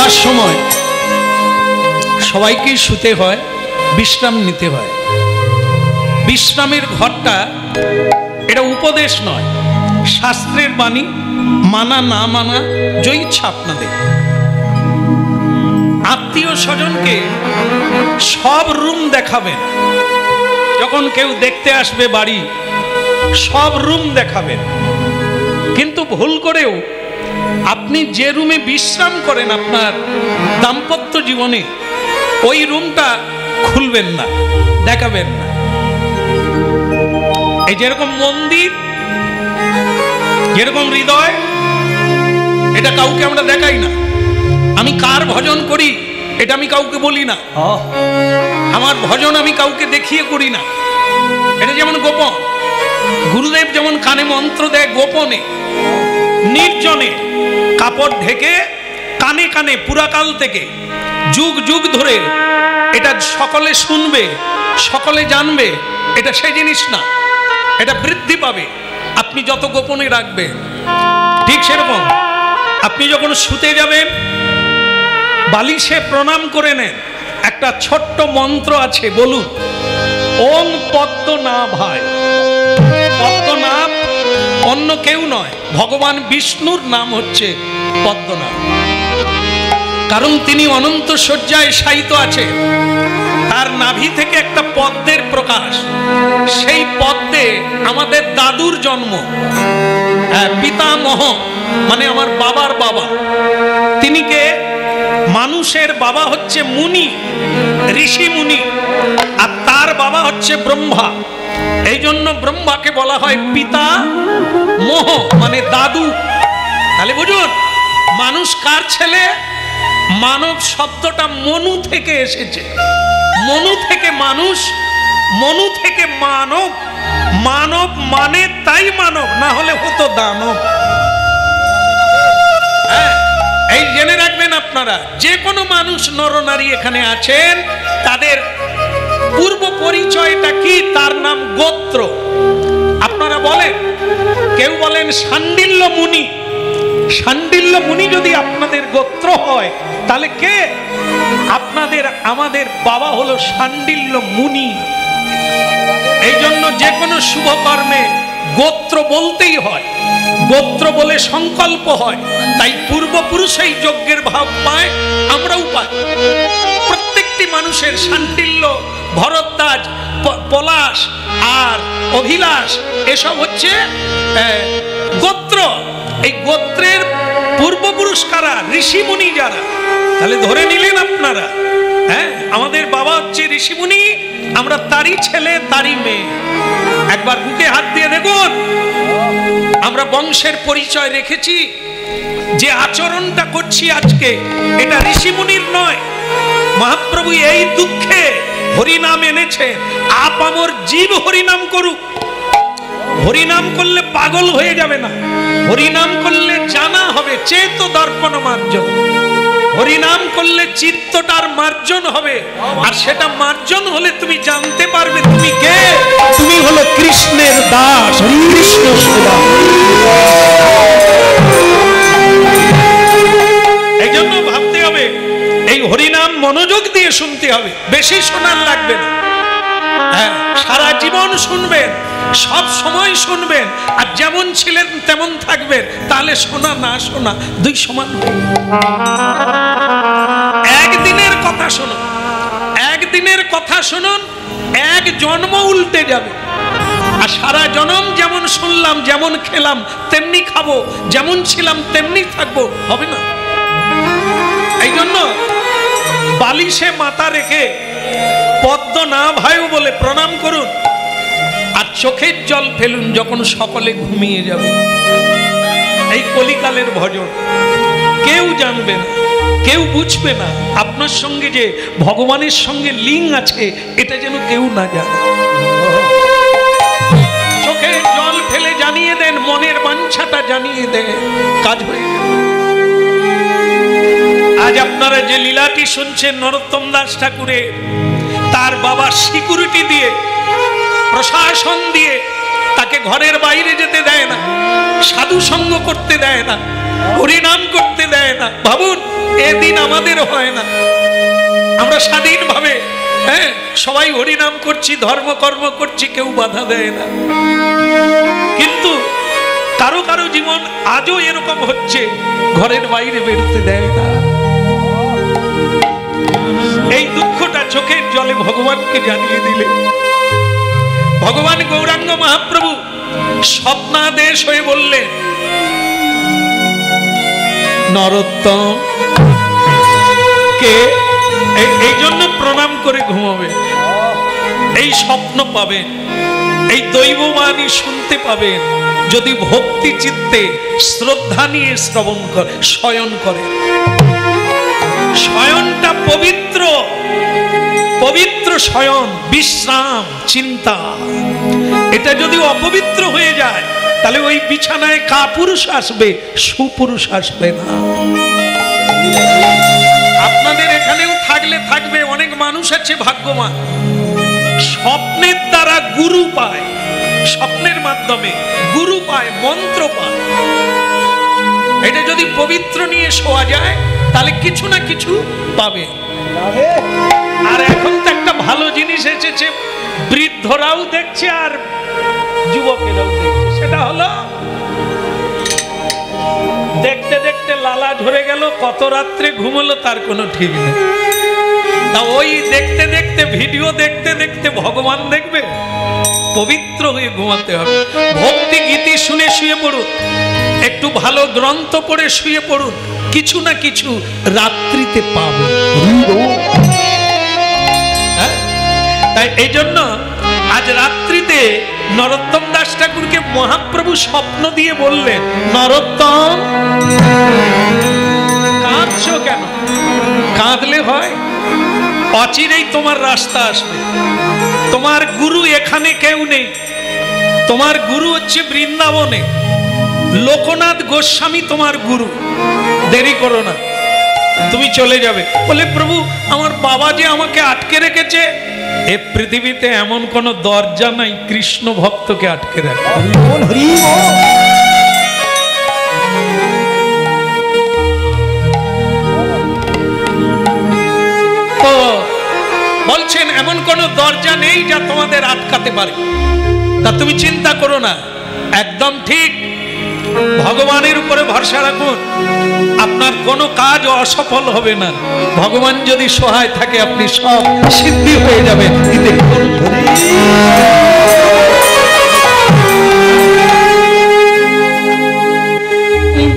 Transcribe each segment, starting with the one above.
শোবার সময় সবাইকেই শুতে হয়, বিশ্রাম নিতে হয়। বিশ্রামের ঘরটা এটা উপদেশ নয়, শাস্ত্রের বাণী, মানা না মানা যা ইচ্ছা আপনাদের। আত্মীয় স্বজনকে সব রুম দেখাবেন, যখন কেউ দেখতে আসবে বাড়ি সব রুম দেখাবেন, কিন্তু ভুল করেও আপনি যে রুমে বিশ্রাম করেন আপনার দাম্পত্য জীবনে ওই রুমটা খুলবেন না, দেখাবেন না। এই যেরকম মন্দির, যেরকম হৃদয়, এটা কাউকে আমরা দেখাই না। আমি কার ভজন করি এটা আমি কাউকে বলি না, আমার ভজন আমি কাউকে দেখিয়ে করি না, এটা যেমন গোপন। গুরুদেব যেমন কানে মন্ত্র দেয় গোপনে, নির্জনে, কাপড় ঢেকে কানে কানে পুরাকাল থেকে যুগ যুগ ধরে এটা সকলে শুনবে, সকলে জানবে, এটা সেই জিনিস না। এটা বৃদ্ধি পাবে আপনি যত গোপনে রাখবেন। ঠিক সেরকম আপনি যখন শুতে যাবেন বালিশে প্রণাম করে নেন, একটা ছোট্ট মন্ত্র আছে, বলুন ওম পদ্মনাভায়। পদ্মনাভ অন্য কেউ নয়, ভগবান বিষ্ণুর নাম হচ্ছে পদ্মনাভ, কারণ তিনি অনন্ত শয্যায় শায়িত আছে। তার নাভি থেকে একটা পদ্মের প্রকাশ, সেই পদ্মে আমাদের দাদুর জন্ম। পিতামহ মানে আমার বাবার বাবা, তিনি কে? মানুষের বাবা হচ্ছে মুনি, ঋষি মুনি, আর তার বাবা হচ্ছে ব্রহ্মা। এই জন্য ব্রহ্মাকে বলা হয় পিতা মোহ, মানে দাদু। তাহলে বুঝুন মানুষ কার ছেলে? মানব শব্দটা মনু থেকে এসেছে, মনু থেকে মানুষ, মনু থেকে মানব। মানব মানে তাই মানব, না হলে হতো দানব। এই জেনে রাখবেন আপনারা, যে কোনো মানুষ নরনারী এখানে আছেন তাদের পূর্ব পরিচয়টা কি? তার নাম গোত্র। আপনারা বলেন, কেউ বলেন শাণ্ডিল্য মুনি। শাণ্ডিল্য মুনি যদি আপনাদের গোত্র হয় তাহলে কে? আপনাদের আমাদের বাবা হলো শাণ্ডিল্য মুনি। এই জন্য যে কোনো শুভ কর্মে গোত্র বলতেই হয়, গোত্র বলে সংকল্প হয়। তাই পূর্বপুরুষ এই যজ্ঞের ভাব পায়, আমরাও পাই। প্রত্যেকটি মানুষের শাণ্ডিল্য, ভরদ্বাজ, পলাশ আর অভিলাষ এসব হচ্ছে গোত্র। এই গোত্রের পূর্বপুরুষ কারা? ঋষিমুনি যারা। তাহলে ধরে নিলেন আপনারা, হ্যাঁ আমাদের বাবা হচ্ছে ঋষিমুনি, আমরা তারই ছেলে তারই মেয়ে। একবার বুকে হাত দিয়ে দেখুন, আমরা বংশের পরিচয় রেখেছি। যে আচরণটা করছি আজকে এটা ঋষিমুনির নয়। মহাপ্রভু এই দুঃখে হরিনাম এনেছে, আপামর জীব হরিনাম করুক। হরিনাম করলে পাগল হয়ে যাবে না, হরিনাম করলে জানা হবে, চেত দর্পণ মার্জন। হরিনাম করলে চিত্তটার মার্জন হবে, আর সেটা মার্জন হলে তুমি জানতে পারবে তুমি কে। তুমি হলো কৃষ্ণের দাস, কৃষ্ণ সেবা। এই জন্য ভাবতে হবে, এই হরিনাম মনোযোগ দিয়ে শুনতে হবে, বেশি শোনার লাগবে না। হ্যাঁ, সারা জীবন শুনবেন, সব সময় শুনবেন, আর যেমন ছিলেন তেমন থাকবেন। তাহলে শোনা না শোনা দুই সমান। একদিনের কথা শুনুন, একদিনের কথা শুনুন, এক জন্ম উল্টে যাবে। আর সারা জন্ম যেমন শুনলাম, যেমন খেলাম তেমনি খাবো, যেমন ছিলাম তেমনি থাকবো, হবে না। এই জন্য বালিশে মাথা রেখে পদ্মনাভায় বলে প্রণাম করুন, আর চোখের জল ফেলুন যখন সকলে ঘুমিয়ে যাবে। এই কলিকালের ভজন কেউ জানবে না, কেউ বুঝবে না। আপনার সঙ্গে যে ভগবানের সঙ্গে লিঙ্ক আছে এটা যেন কেউ না জানে। চোখের জল ফেলে জানিয়ে দেন, মনের বাঞ্ছাটা জানিয়ে দেন, কাজ হয়ে যাবে। আজ আপনারা যে লীলাটি শুনছেন নরোত্তম দাস ঠাকুরের, তার বাবা সিকিউরিটি দিয়ে, প্রশাসন দিয়ে তাকে ঘরের বাইরে যেতে দেয় না, সাধু সঙ্গ করতে দেয় না। হরিনাম করতে দেয় না। ভাবুন, এদিন আমাদের হয় না, আমরা স্বাধীনভাবে সবাই হরিনাম করছি, ধর্মকর্ম করছি, কেউ বাধা দেয় না। কিন্তু কারো কারো জীবন আজও এরকম হচ্ছে, ঘরের বাইরে বেরোতে দেয় না। এই দুঃখটা চোখের জলে ভগবানকে জানিয়ে দিলে ভগবান গৌরাঙ্গ মহাপ্রভু স্বপ্নাদেশ হয়ে বললেন, নরোত্তম কে এই জন্য প্রণাম করে ঘুমাবে, এই স্বপ্ন পাবেন, এই দৈববাণী শুনতে পাবেন যদি ভক্তি চিত্তে শ্রদ্ধা নিয়ে শ্রবণ করে, শয়ন করে। শয়নটা পবিত্র, পবিত্র শয়ন, বিশ্রাম, চিন্তা। এটা যদি অপবিত্র হয়ে যায় তাহলে ওই বিছানায় কাপুরুষ আসবে, সুপুরুষ আসবে না। আপনাদের এখানেও থাকলে থাকবে, অনেক মানুষ আছে ভাগ্যবান, স্বপ্নের দ্বারা গুরু পায়, স্বপ্নের মাধ্যমে গুরু পায়, মন্ত্র পায়। এটা যদি পবিত্র নিয়ে শোয়া যায় তাহলে কিছু না কিছু পাবে। আর এখন তো একটা ভালো জিনিস এসেছে, বৃদ্ধরাও দেখছে আর যুবকেরাও দেখছে। সেটা হলো দেখতে দেখতে লালা ঝরে গেল, কত রাত্রে ঘুমলো তার কোনো ঠিক নেই। তা ওই দেখতে দেখতে, ভিডিও দেখতে দেখতে ভগবান দেখবে? পবিত্র হয়ে ঘুমাতে হবে। ভক্তি গীতি শুনে শুয়ে পড়ুন, একটু ভালো গ্রন্থ পড়ে শুয়ে পড়ুন, কিছু না কিছু রাত্রিতে পাবে। তাই এই জন্য আজ রাত্রিতে নরোত্তম দাস ঠাকুরকে মহাপ্রভু স্বপ্ন দিয়ে বললেন, নরোত্তম কাঁদছো কেন? কাঁদলে হয়? অচিরেই তোমার রাস্তা আসবে। তোমার গুরু এখানে কেউ নেই, তোমার গুরু হচ্ছে বৃন্দাবনে। লোকনাথ গোস্বামী তোমার গুরু। দেরি করো না, তুমি চলে যাবে। বলে, প্রভু আমার বাবা যে আমাকে আটকে রেখেছে। এ পৃথিবীতে এমন কোন দরজা নাই কৃষ্ণ ভক্তকে আটকে রাখে। তো বলছেন এমন কোন দরজা নেই যা তোমাদের আটকাতে পারে। তা তুমি চিন্তা করো না, একদম ঠিক। ভগবানের উপরে ভরসা রাখুন, আপনার কোনো কাজ অসফল হবে না। ভগবান যদি সহায় থাকে আপনি সব সিদ্ধি হয়ে যাবে।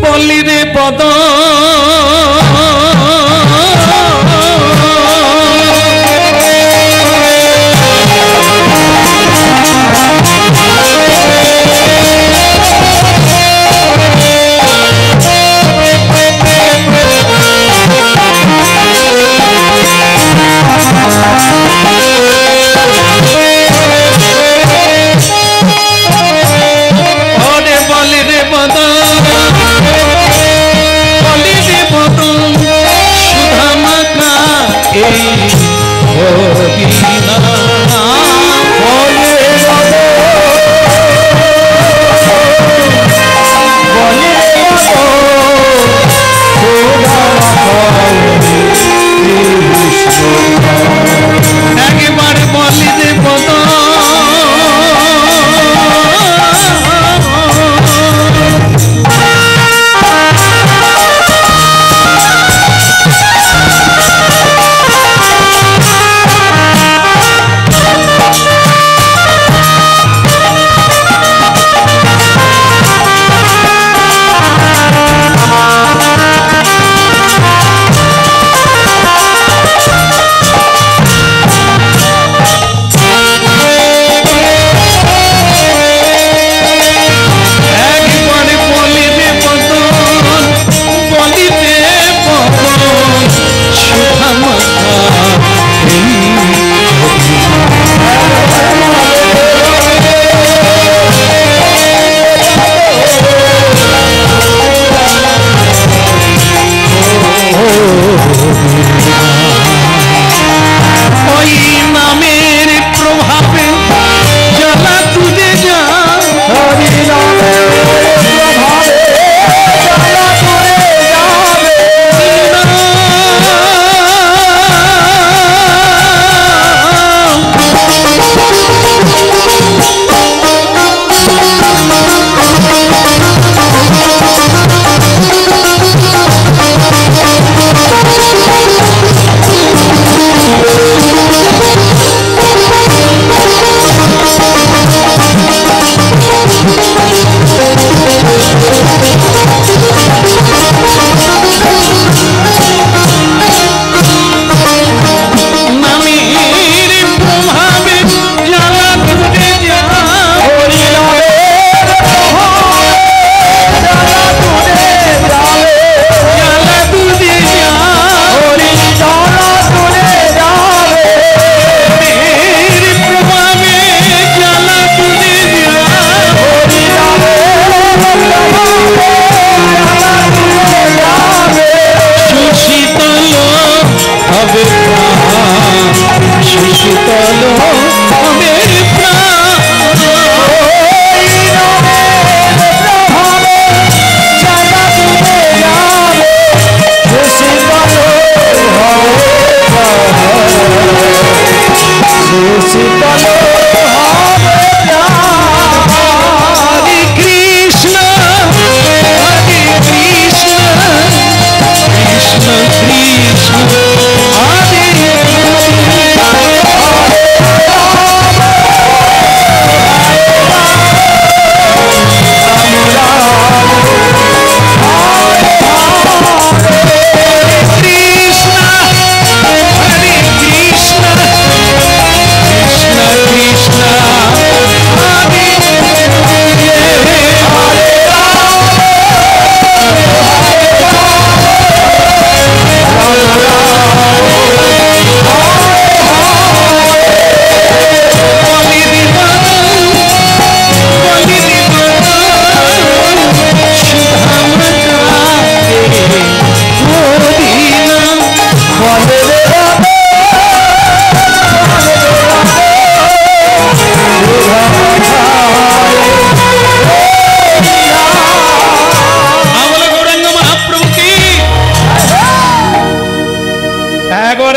বলি রে পদ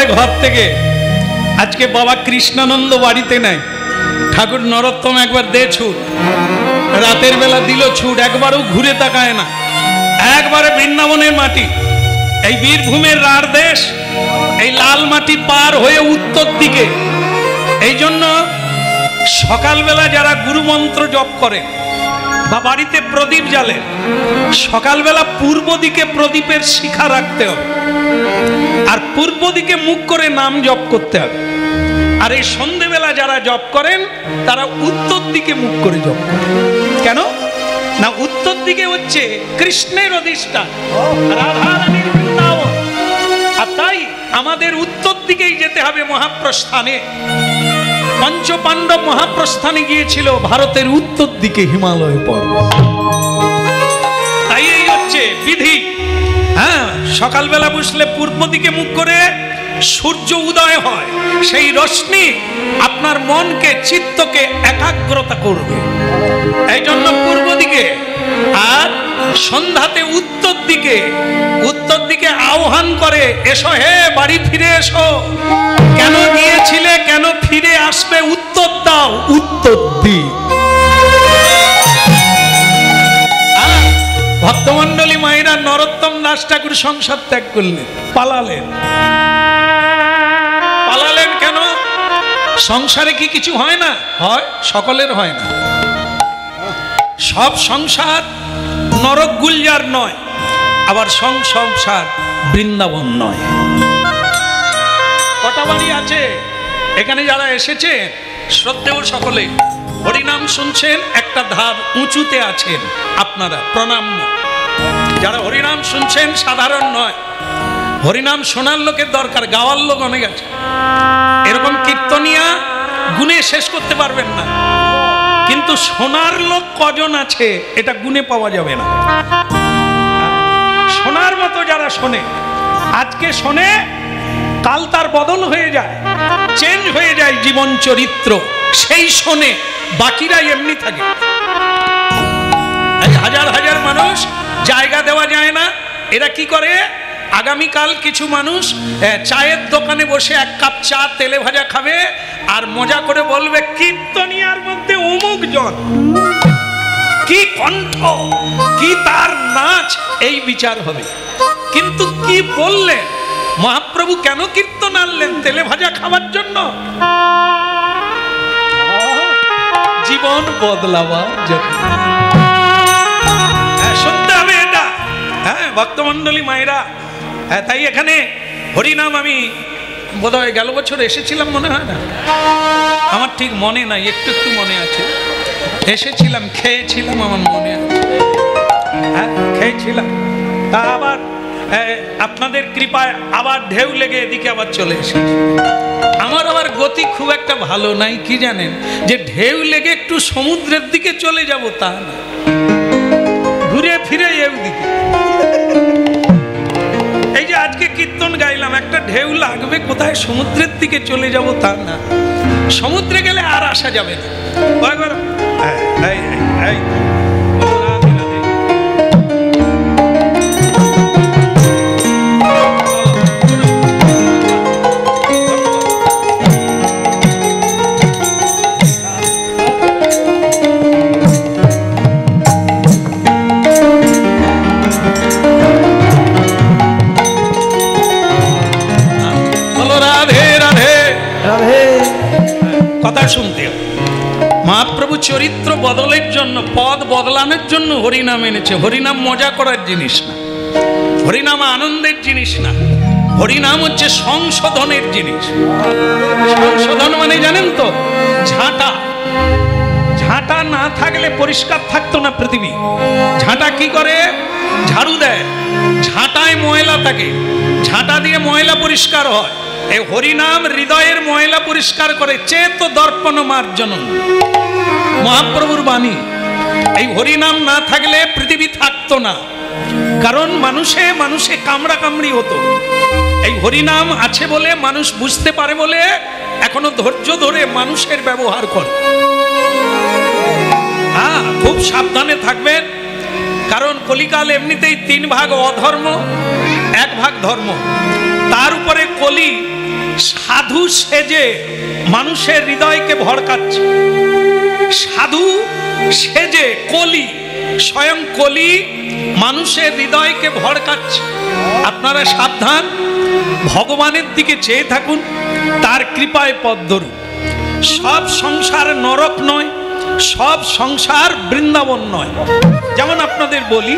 করে ঘর থেকে। আজকে বাবা কৃষ্ণানন্দ বাড়িতে নাই, ঠাকুর নরোত্তম একবার দে ছুট, রাতের বেলা দিল ছুট, একবারও ঘুরে তাকায় না। একবারে বৃন্দাবনের মাটি, এই বীরভূমের রাঢ় দেশ, এই লাল মাটি পার হয়ে উত্তর দিকে। এই জন্য সকালবেলা যারা গুরুমন্ত্র জপ করে বা বাড়িতে প্রদীপ জ্বালেন, সকালবেলা পূর্ব দিকে প্রদীপের শিখা রাখতে হবে, আর পূর্ব দিকে মুখ করে নাম জপ করতে হবে। আর এই সন্ধেবেলা যারা জপ করেন তারা উত্তর দিকে মুখ করে জপ করেন। কেন না, উত্তর দিকে হচ্ছে কৃষ্ণের অধিষ্ঠান, রাধারানীর বৃন্দাবন। আর তাই আমাদের উত্তর দিকেই যেতে হবে মহাপ্রস্থানে। পঞ্চপাণ্ডব মহাপ্রস্থানে গিয়েছিল ভারতের উত্তর দিকে হিমালয় পর্বত। তাই এই হচ্ছে বিধি। হ্যাঁ, সকালবেলা বসলে পূর্ব দিকে মুখ করে সূর্য উদয় হয়, সেই রশ্মি আপনার মনকে চিত্তকে একাগ্রতা করবে, এই জন্য পূর্ব দিকে। আর সন্ধ্যাতে উত্তর দিকে, উত্তর দিকে আহ্বান করে, এসো হে বাড়ি ফিরে এসো। কেন গিয়েছিলে, কেন ফিরে আসবে, উত্তর দাও। উত্তর দিক। ভক্তমন্ডলী মায়েরা নরোত্তম দাস ঠাকুর সংসার ত্যাগ করলেন, পালালেন। পালালেন কেন? সংসারে কি কিছু হয় না? হয়, সকলের হয় না। সব সংসার নরক গুলজার নয়, আবার সংসার বৃন্দাবন নয়। কটা বাড়ি আছে এখানে যারা এসেছে শ্রদ্ধেয় সকলে, হরিনাম শুনছেন, একটা ধাপ উঁচুতে আছেন আপনারা, প্রণাম্য। যারা হরিনাম শুনছেন সাধারণ নয়, হরিনাম শোনার লোকের দরকার, গাওয়ার লোক অনেক আছে। এরকম কীর্তনিয়া গুণে শেষ করতে পারবেন না, কিন্তু শোনার লোক কজন আছে এটা গুণে পাওয়া যাবে না। শোনার মতো যারা শোনে, আজকে শোনে, কাল তার বদল হয়ে যায়, চেঞ্জ হয়ে যায় জীবন চরিত্র, সেই শোনে, বাকিরা এমনি থাকে। হাজার হাজার মানুষ, জায়গা দেওয়া যায় না। এরা কি করে, আগামীকাল কিছু মানুষ চায়ের দোকানে বসে এক কাপ চা তেলে ভাজা খাবে, আর মজা করে বলবে কীর্তনিয়ার মধ্যে অমুক জন, কি কণ্ঠ, কি তার নাচ, এই বিচার হবে। কিন্তু কি বললেন মহাপ্রভু, কেন কীর্তন আনলেন? তেলে ভাজা খাওয়ার জন্য? জীবন বদলাবার জন্য। শুনতে হবে এটা। হ্যাঁ ভক্তমন্ডলী মায়েরা, তাই এখানে হরিনাম আমি বোধহয় গেল বছর এসেছিলাম, মনে হয় না, আমার ঠিক মনে নাই, একটু একটু মনে আছে। এসেছিলাম, খেয়েছিলাম, আমার মনে আছে। হ্যাঁ খেয়েছিলাম, তা আবার আপনাদের কৃপায় আবার ঢেউ লেগে এদিকে আবার চলে এসেছি। আমার আবার গতি খুব একটা ভালো নাই, কি জানেন, যে ঢেউ লেগে একটু সমুদ্রের দিকে চলে যাব তা না, ঘুরে ফিরে এর দিকে। এই যে আজকে কীর্তন গাইলাম, একটা ঢেউ লাগবে কোথায়, সমুদ্রের দিকে চলে যাব তা না। সমুদ্রে গেলে আর আসা যাবে না। কথা শুনতে, মহাপ্রভু চরিত্র বদলের জন্য, পদ বদলানোর জন্য হরিনাম এনেছে। হরিনাম মজা করার জিনিস না, হরিনাম আনন্দের জিনিস না, হরিনাম হচ্ছে সংশোধনের জিনিস। সংশোধন মানে জানেন তো, ঝাঁটা। ঝাঁটা না থাকলে পরিষ্কার থাকতো না পৃথিবী। ঝাঁটা কি করে, ঝাড়ু দেয়, ঝাঁটায় ময়লা থাকে, ঝাঁটা দিয়ে ময়লা পরিষ্কার হয়। এই হরিনাম হৃদয়ের ময়লা পরিষ্কার করে। চেত দর্পণ মার্জন, মহাপ্রভুর বাণী। এই হরিনাম না থাকলে পৃথিবী থাকতো না, কারণ মানুষে মানুষে কামড়া কামড়ি হতো। এই হরিনাম আছে বলে, মানুষ বুঝতে পারে বলে এখনো ধৈর্য ধরে মানুষের ব্যবহার করে। হ্যাঁ, খুব সাবধানে থাকবেন, কারণ কলিকাল এমনিতেই 3 ভাগ অধর্ম, 1 ভাগ ধর্ম। তার উপরে কলি সাধু সেজে মানুষের হৃদয়কে ভড়কাচ্ছে, সাধু সেজে কলি, স্বয়ং কলি মানুষের হৃদয়কে ভড়কাচ্ছে। আপনারা সাবধান, ভগবানের দিকে চেয়ে থাকুন, তার কৃপায় পথ ধরুন। সব সংসার নরক নয়, সব সংসার বৃন্দাবন নয়। যেমন আপনাদের বলি,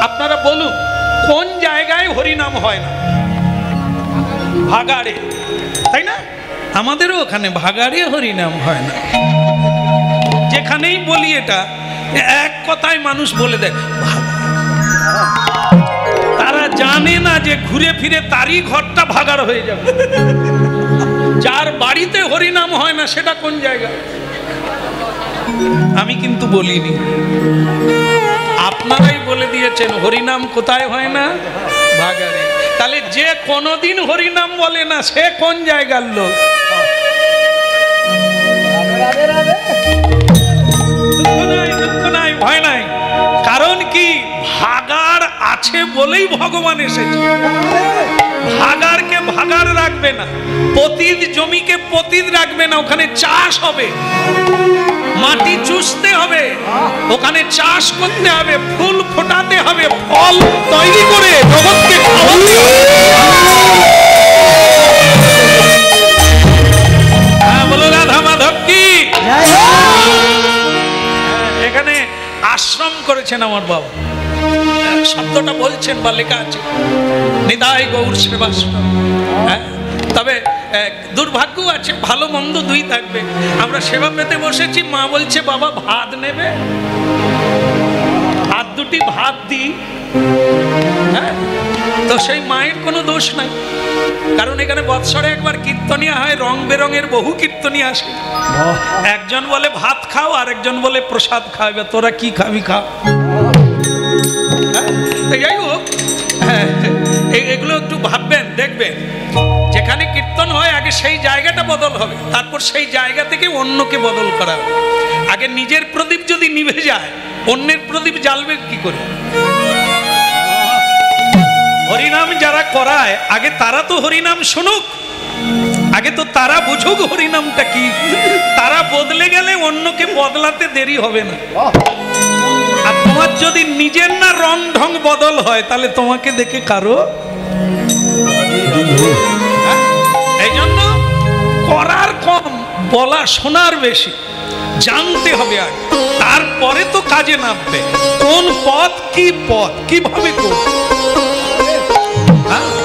আপনারা বলুন কোন জায়গায় হরিনাম হয় না? ভাগাড়ে, তাই না? আমাদেরও ওখানে ভাগাড়ে হরিনাম হয় না। যেখানেই বলি এটা এক কথায় মানুষ বলে দেয়, তারা জানে না যে ঘুরে ফিরে তারই ঘরটা ভাগাড় হয়ে যাবে। যার বাড়িতে হরিনাম হয় না সেটা কোন জায়গা? আমি কিন্তু বলিনি, আপনারাই বলে দিয়েছেন হরিনাম কোথায় হয় না? ভাগাড়ে। তাহলে যে কোনোদিন হরিনাম বলে না সে কোন জায়গার লোক? দুঃখ নাই, ভয় নাই। কারণ কি? ভাগাড় আছে বলেই ভগবান এসেছে। ভাগাড়কে ভাগাড় রাখবে না, পতিত জমিকে পতিত রাখবে না। ওখানে চাষ হবে, মাটি চুষতে হবে, ওখানে চাষ করতে হবে, ফুল ফোটাতে হবে, ফল তৈরি করে জগৎকে খাওয়াতে হবে। বলো রাধা মাধব কি? এখানে আশ্রম করেছেন আমার বাবা, শব্দটা বলছেন বা লেখা আছে নিতাই গৌর সেবাশ্রম। তবে দুর্ভাগ্য আছে, ভালো মন্দ দুই থাকবে। আমরা সেবা পেতে বসেছি, মা বলছে বাবা ভাত নেবে, হাত দুটি ভাত দিই। হ্যাঁ, তো সেই মায়ের কোনো দোষ নাই, কারণ এখানে বৎসরে একবার কীর্তনিয়া হয়, রং বেরঙের বহু কীর্তনিয়া আসে। একজন বলে ভাত খাও, আর একজন বলে প্রসাদ খাও, তোরা কি খাবি খা। যাই হোক, এগুলো একটু ভাববেন, দেখবেন যেখানে কীর্তন হয় আগে সেই জায়গাটা বদল হবে, তারপর সেই জায়গা থেকে অন্যকে বদল করা হবে। আগে নিজের প্রদীপ যদি নিভে যায়, অন্যের প্রদীপ জ্বালবে কি করে? হরিনাম যারা করায় আগে তারা তো হরিনাম শুনুক, আগে তো তারা বুঝুক হরিনামটা কি। তারা বদলে গেলে অন্যকে বদলাতে দেরি হবে না। আর তোমার যদি নিজের না রং ঢং বদল হয়, তাহলে তোমাকে দেখে কারো। এই জন্য করার কম, বলা শোনার বেশি। জানতে হবে আগে, তারপরে তো কাজে নামবে। কোন পথ, কি পথ, কিভাবে করবে।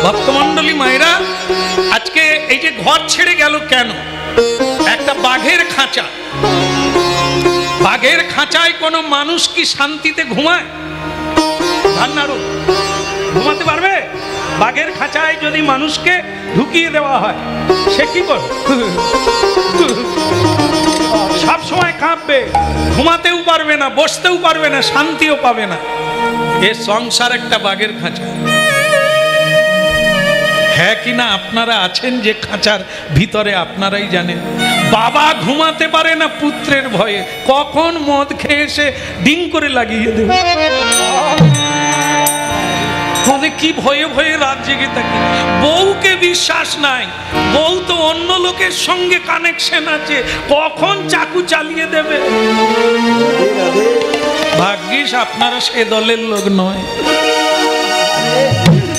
ভক্তমন্ডলী মায়েরা, আজকে এই যে ঘর ছেড়ে গেল কেন? একটা বাঘের খাঁচা, বাঘের খাঁচায় কোনো মানুষ কি শান্তিতে ঘুমায়? ঘুমাতে পারবে? বাঘের খাঁচায় যদি মানুষকে ঢুকিয়ে দেওয়া হয়, সে কি করবে? সব সময় কাঁপবে, ঘুমাতেও পারবে না, বসতেও পারবে না, শান্তিও পাবে না। এ সংসার একটা বাঘের খাঁচা। হ্যাঁ কিনা আপনারা আছেন যে খাঁচার ভিতরে, আপনারাই জানেন। বাবা ঘুমাতে পারে না পুত্রের ভয়ে, কখন মদ খেয়ে এসে ডিং করে লাগিয়ে দেবে। কি ভয়ে ভয়ে রাত জেগে থাকি। বউকে বিশ্বাস নাই, বউ তো অন্য লোকের সঙ্গে কানেকশন আছে, কখন চাকু চালিয়ে দেবে। ভাগ্যিস আপনারা সে দলের লোক নয়।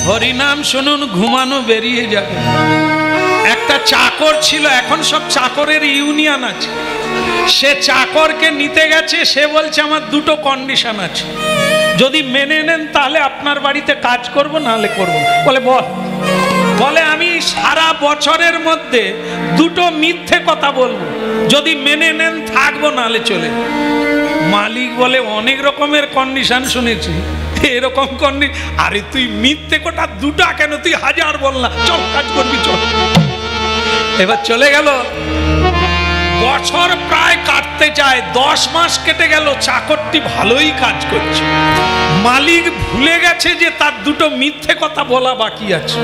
হরিনাম শুনুন, ঘুমানো বেরিয়ে যাবে। একটা চাকর ছিল, এখন সব চাকরের ইউনিয়ন আছে। সে চাকরকে নিতে গেছে, সে বলছে আমার দুটো কন্ডিশন আছে, যদি মেনে নেন তাহলে আপনার বাড়িতে কাজ করব, নাহলে করব। বলে বলে আমি সারা বছরের মধ্যে দুটো মিথ্যে কথা বলবো, যদি মেনে নেন থাকবো, নাহলে চলে। মালিক বলে অনেক রকমের কন্ডিশন শুনেছি, এরকম কন্ডিশন? আরে তুই মিথ্যে কথা দুটা কেন, তুই হাজার বল না, চল কাজ করবি চল। এবার চলে গেল। বছর প্রায় কাটতে যায়, 10 মাস কেটে গেল, চাকরটি ভালোই কাজ করছে। মালিক ভুলে গেছে যে তার দুটো মিথ্যে কথা বলা বাকি আছে,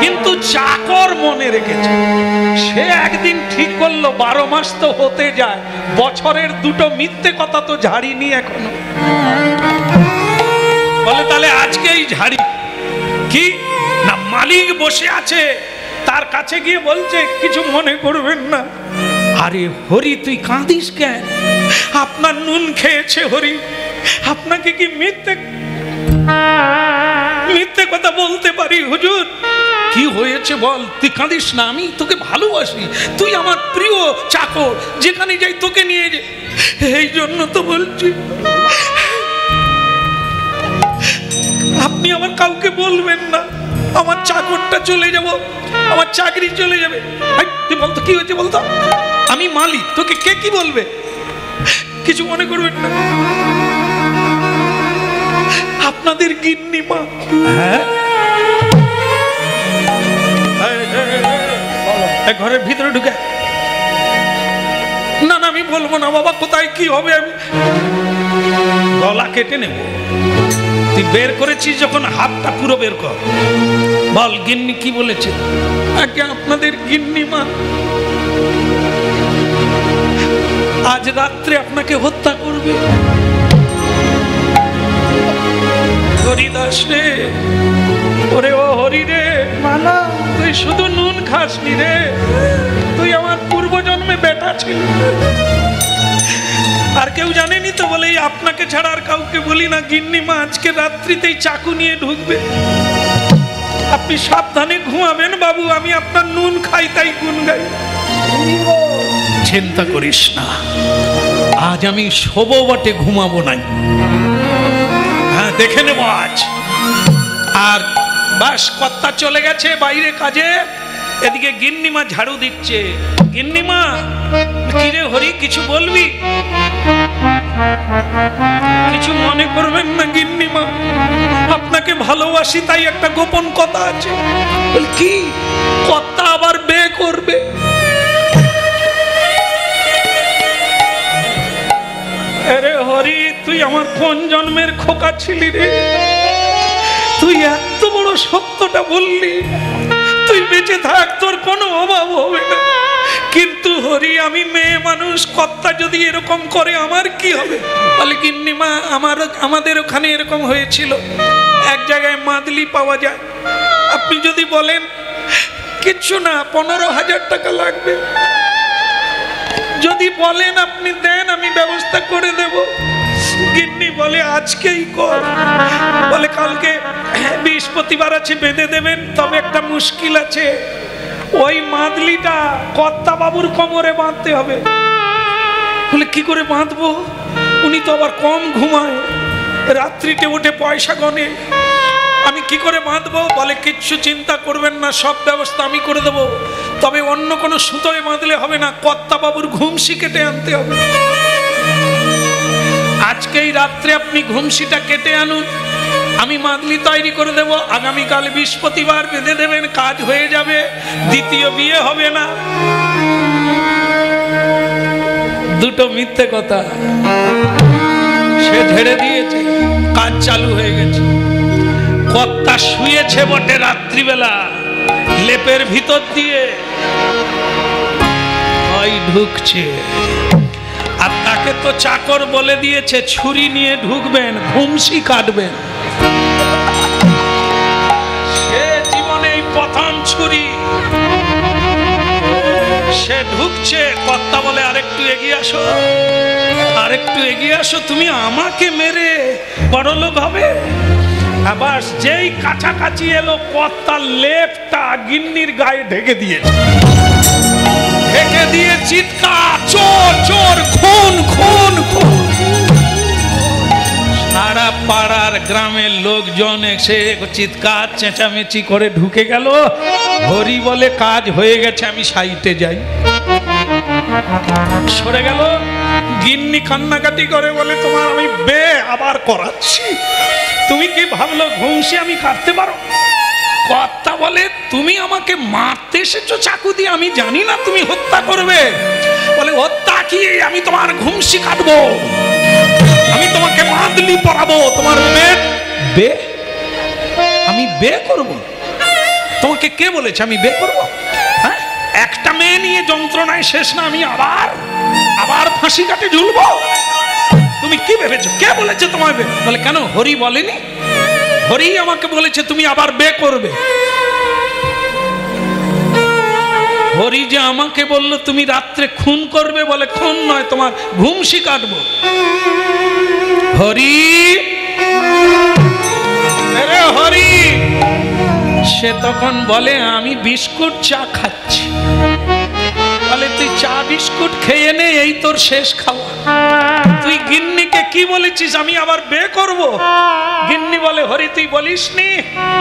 কিন্তু চাকর মনে রেখেছে। সে একদিন ঠিক করলো 12 মাস তো হতে যায়, বছরের দুটো মিথ্যে কথা তো ঝাড়িনি এখনো। বলে তাহলে আজকেই ঝাড়ি। কি না, মালিক বসে আছে, তার কাছে গিয়ে বলছে, কিছু মনে করবেন না। আরে হরি তুই কাঁদিস কেন? আপনার নুন খেয়েছে হরি, আপনাকে কি মিথ্যে কথা বলতে পারি হুজুর? কি হয়েছে বল, তুই কাঁদিস না, আমি তোকে ভালোবাসি, তুই আমার প্রিয় চাকর, যেখানে যাই তোকে নিয়ে যাই, এই জন্য তো বলছি। আপনি আমার কাউকে বলবেন না, আমার চাকরটা চলে যাব, আমার চাকরি চলে যাবে। তুই বলতো কি হয়েছে বলতো, আমি মালিক, তোকে কে কি বলবে? কিছু মনে করবেন না, আপনাদের গিন্নি মা। হ্যাঁ, ঘরের ভিতরে ঢুকে। না না, আমি বলবো না বাবা, কোথায় কি হবে আমি গলা কেটে নেব। তুই বের করেছিস যখন, হাতটা পুরো বের কর, বল গিন্নি কি বলেছে। আগে আপনাদের গিন্নি মা আজ রাত্রে আপনাকে হত্যা করবে। হরিদাস রে, ওরে ও হরি রে, মালা তুই শুধু নুন খাসনি রে, তুই আমার পূর্বজন্মে বেটা ছিল। আর কেউ জানেনি তো বলে আপনাকে ছাড়া আর কাউকে বলি না। গিন্নি মা আজকে রাত্রিতেই চাকু নিয়ে ঢুকবে, আপনি সাবধানে ঘুমাবেন বাবু, আমি আপনার নুন খাই তাই গুন গাই। চিন্তা করিস না, আজ আমি শোবো বটে, ঘুমাবো নাই। হ্যাঁ, দেখে নেব আজ। আর বাস কর্তা চলে গেছে বাইরে কাজে, এদিকে গিন্নিমা ঝাড়ু দিচ্ছে। গিন্নিমা, কিরে হরি কিছু বলবি? কিছু মনে করবেন না গিন্নিমা, আপনাকে ভালোবাসি তাই একটা গোপন কথা আছে। কি কর্তা আবার বিয়ে করবে? আরে হরি, তুই আমার কোন জন্মের খোকা ছিলি রে, তুই এত বড় সত্যটা বললি। তুই বেঁচে থাক, তোর কোনো অভাব হবে না। কিন্তু হরি, আমি মেয়ে মানুষ, কর্তা যদি এরকম করে আমার কি হবে? বলে গিন্নিমা, আমাদের ওখানে এরকম হয়েছিল, এক জায়গায় মাদলি পাওয়া যায়, আপনি যদি বলেন কিচ্ছু না 15,000 টাকা লাগবে, যদি বলেন আপনি দেন, আমি ব্যবস্থা করে দেব। গিন্নি বলে আজকেই কর। বলে কালকে বৃহস্পতিবার আছে, বেঁধে দেবেন, তবে একটা মুশকিল আছে, ওই মাদলিটা কর্তা বাবুর কোমরে বাঁধতে হবে। বলে কি করে বাঁধবো? উনি তো আবার কম ঘুমায়, রাত্রিতে উঠে পয়সা গনে, আমি কি করে বাঁধবো? বলে কিচ্ছু চিন্তা করবেন না, সব ব্যবস্থা আমি করে দেবো, তবে অন্য কোনো সুতোয় বাঁধলে হবে না, কর্তা বাবুর ঘুমসি কেটে আনতে হবে। আজকেই রাত্রে আপনি ঘুমসিটা কেটে আনুন, আমি মাদলি তৈরি করে দেব, আগামীকাল বৃহস্পতিবার বেঁধে দেবেন, কাজ হয়ে যাবে, দ্বিতীয় বিয়ে হবে না। দুটো মিথ্যে কথা সে ঝেড়ে দিয়েছে, কাজ চালু হয়ে গেছে। কর্তা শুয়েছে বটে রাত্রিবেলা, লেপের ভিতর দিয়ে ঢুকছে, আর তাকে তো চাকর বলে দিয়েছে ছুরি নিয়ে ঢুকবেন, ঘুমসি কাটবেন। সে জীবনে এই প্রথম ছুরি, সে ঢুকছে। কর্তা বলে আরেকটু এগিয়ে আসো, আরেকটু এগিয়ে আসো, তুমি আমাকে মেরে বড়লোক হবে। আবার যেই কাছাকাছি এলো, কর্তার লেপটা গিন্নির গায়ে ঢেকে দিয়েছে, ঢেকে দিয়ে চিৎকার, চোর চোর, খুন খুন খুন। সারা পাড়ার গ্রামের লোকজন এসে চিৎকার চেঁচামেচি করে ঢুকে গেল। হরি বলে কাজ হয়ে গেছে, আমি সাইটে যাই। সরে গেল। গিন্নি কান্নাকাটি করে বলে তোমার আমি বে আবার করাচ্ছি, তুমি কি ভাবলো ঘুমসি আমি কাটতে পারো? কর্তা বলে তুমি আমাকে মারতে এসেছো চাকু দিয়ে, আমি জানি না তুমি হত্যা করবে। বলে হত্যা কি, আমি তোমার ঘুমসি কাটবো, আমি তোমাকে মাদলি পরাবো, তোমার বে আমি বে করব? তোমাকে কে বলেছে আমি বে করব? হ্যাঁ, একটা মেয়ে নিয়ে যন্ত্রণায় শেষ না, আমি আবার ফাঁসি কাটে ঝুলবো? তুমি কি ভেবেছো? কে বলেছে তোমায় বে? বলে কেন, হরি বলেনি? হরি আমাকে বলেছে তুমি আবার বে করবে। হরি যে আমাকে বললো তুমি রাত্রে খুন করবে, বলে খুন নয়, তোমার ঘুমসি কাটবো। হরি হরি, সে তখন বলে আমি বিস্কুট চা খাচ্ছি। বলে তুই চা বিস্কুট খেয়ে নে, এই তোর শেষ খাওয়া। তুই গিন্নিকে কি বলেছিস আমি আবার বিয়ে করব? গিন্নি বলে হরি তুই বলিসনি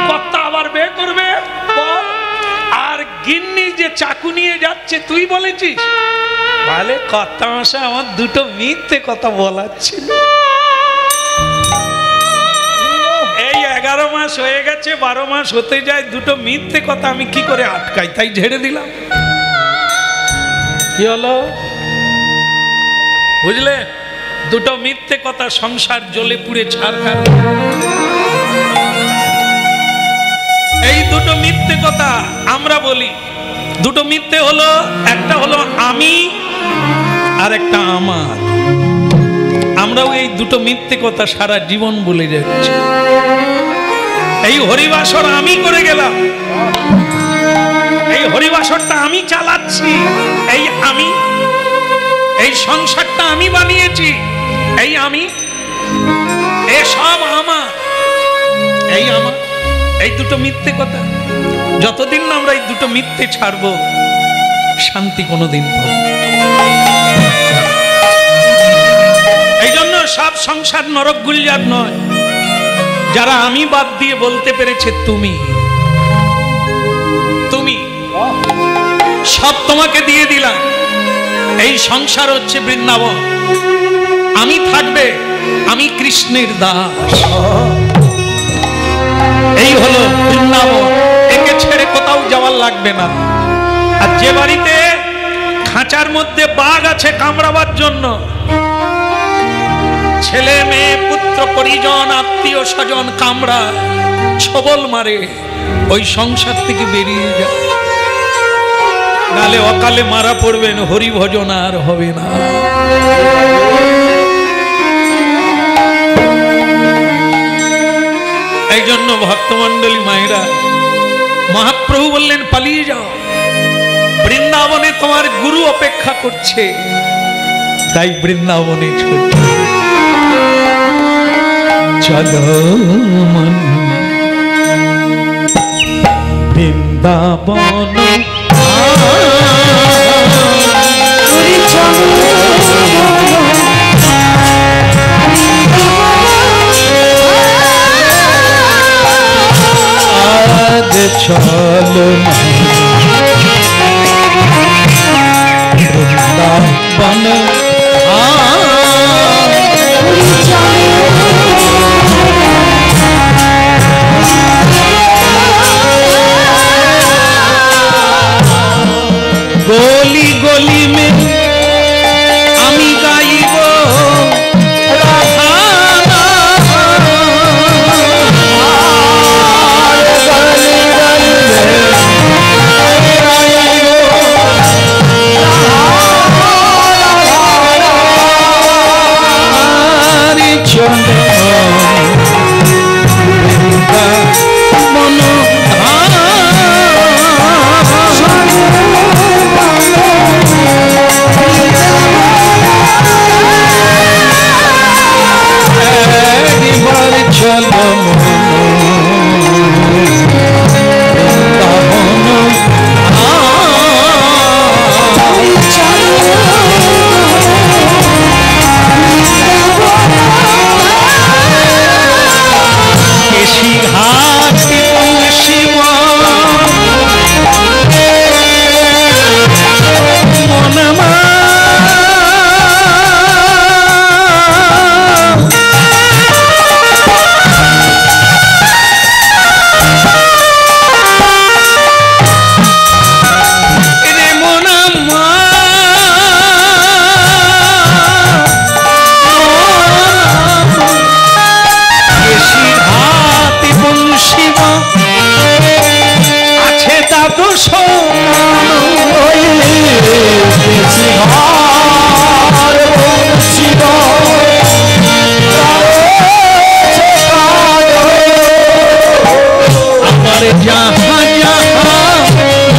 কর্তা আবার বিয়ে করবে, বল। আর গিন্নি যে চাকু নিয়ে যাচ্ছে তুই বলেছিস? বলে কর্তা মশাই আমার দুটো মিথ্যে কথা বলার ছিল। এই 11 মাস হয়ে গেছে, 12 মাস হতে যায়, দুটো মিথ্যে কথা আমি কি করে আটকাই, তাই ঝেড়ে দিলাম। কি হলো বুঝলে? দুটো মিথ্যে কথা, সংসার জ্বলে পুড়ে ছারখার। এই দুটো মিথ্যে কথা আমরা বলি। দুটো মিথ্যে হলো, একটা হলো আমি আর একটা আমার। আমরাও এই দুটো মিথ্যে কথা সারা জীবন বলে যাচ্ছি। এই হরিবাসর আমি করে গেলাম, এই হরিবাসরটা আমি চালাচ্ছি, এই আমি, এই সংসারটা আমি বানিয়েছি, এই আমি, এসব আমার, এই আমার। এই দুটো মিথ্যে কথা যতদিন না আমরা এই দুটো মিথ্যে ছাড়বো, শান্তি কোনোদিন পাবো। এই জন্য সব সংসার নরক গুলজার নয়। যারা আমি বাদ দিয়ে বলতে পেরেছে তুমি, তুমি, সব তোমাকে দিয়ে দিলাম। এই সংসার হচ্ছে বৃন্দাবন, আমি থাকবে, আমি কৃষ্ণের দাস। এই হলো বৃন্দাবন, একে ছেড়ে কোথাও যাওয়ার লাগবে না। আর যে বাড়িতে খাঁচার মধ্যে বাঘ আছে কামড়াবার জন্য, ছেলে মেয়ে পুত্র পরিজন আত্মীয় স্বজন কামড়া ছবল মারে, ওই সংসার থেকে বেরিয়ে যায়, নালে অকালে মারা পড়বেন, হরি ভজন আর হবে না। এই জন্য ভক্তমন্ডলী মায়েরা, মহাপ্রভু বললেন পালিয়ে যাও, বৃন্দাবনে তোমার গুরু অপেক্ষা করছে, তাই বৃন্দাবনে ছুটে চলো মন বৃন্দাবন। চলো বৃন্দাবন, গলি গলি মে আমি গাইব রাধা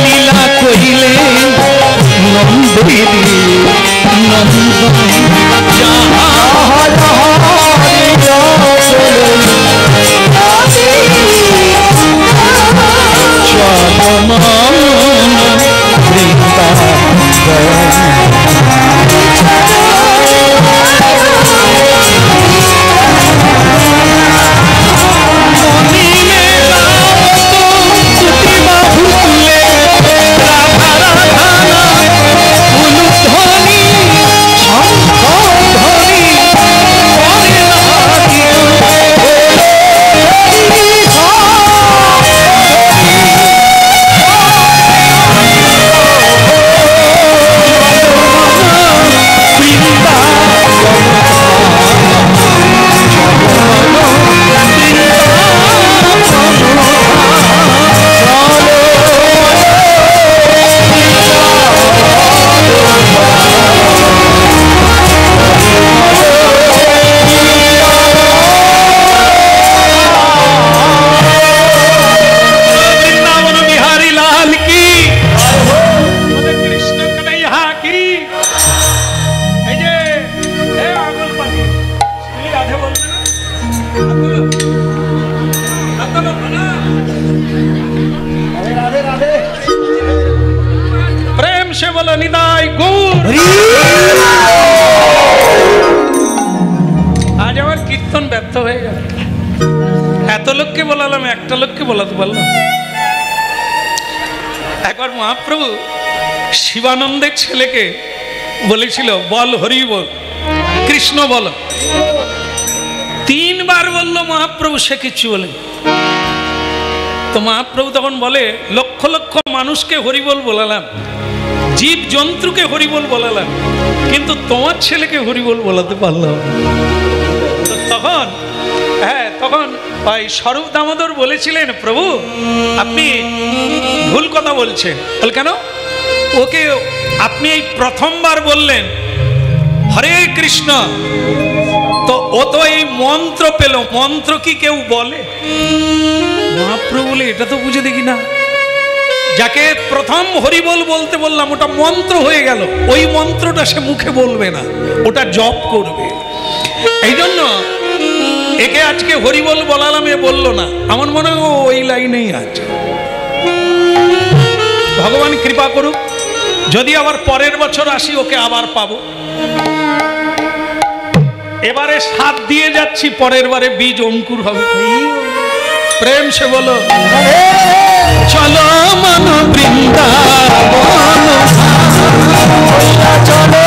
লীলা কহিলে দেবী নন্দন মহাপ্রভু শিবানন্দের ছেলেকে বলেছিল বল হরি বল কৃষ্ণ বল, 3 বার বলল মহাপ্রভু, সে কিছু বলে। তো মহাপ্রভু তখন বলে লক্ষ লক্ষ মানুষকে হরিবল বলালাম, জীব জন্তুকে হরিবল বলালাম, কিন্তু তোমার ছেলেকে হরিবল বলাতে পারলাম। তখন তখন ভাই স্বরূপ দামোদর বলেছিলেন প্রভু আপনি ভুল কথা বলছেন। বল কেন? ওকে আপনি এই প্রথমবার বললেন হরে কৃষ্ণ, তো ও তো এই মন্ত্র পেল, মন্ত্র কি কেউ বলে? মহাপ্রভু বলে এটা তো বুঝে দেখি না, যাকে প্রথম হরিবল বলতে বললাম ওটা মন্ত্র হয়ে গেল, ওই মন্ত্রটা সে মুখে বলবে না, ওটা জপ করবে। এই জন্য একে আজকে হরিবল বলালাম, এ বললো না। আমার মনে হয় ওই লাইনেই আছে। ভগবান কৃপা করুক, যদি আবার পরের বছর আসি ওকে আবার পাবো। এবারে 7 দিয়ে যাচ্ছি, পরের বারে বীজ অঙ্কুর হবে। প্রেম সে বলো চলো মন বৃন্দাবন, চলো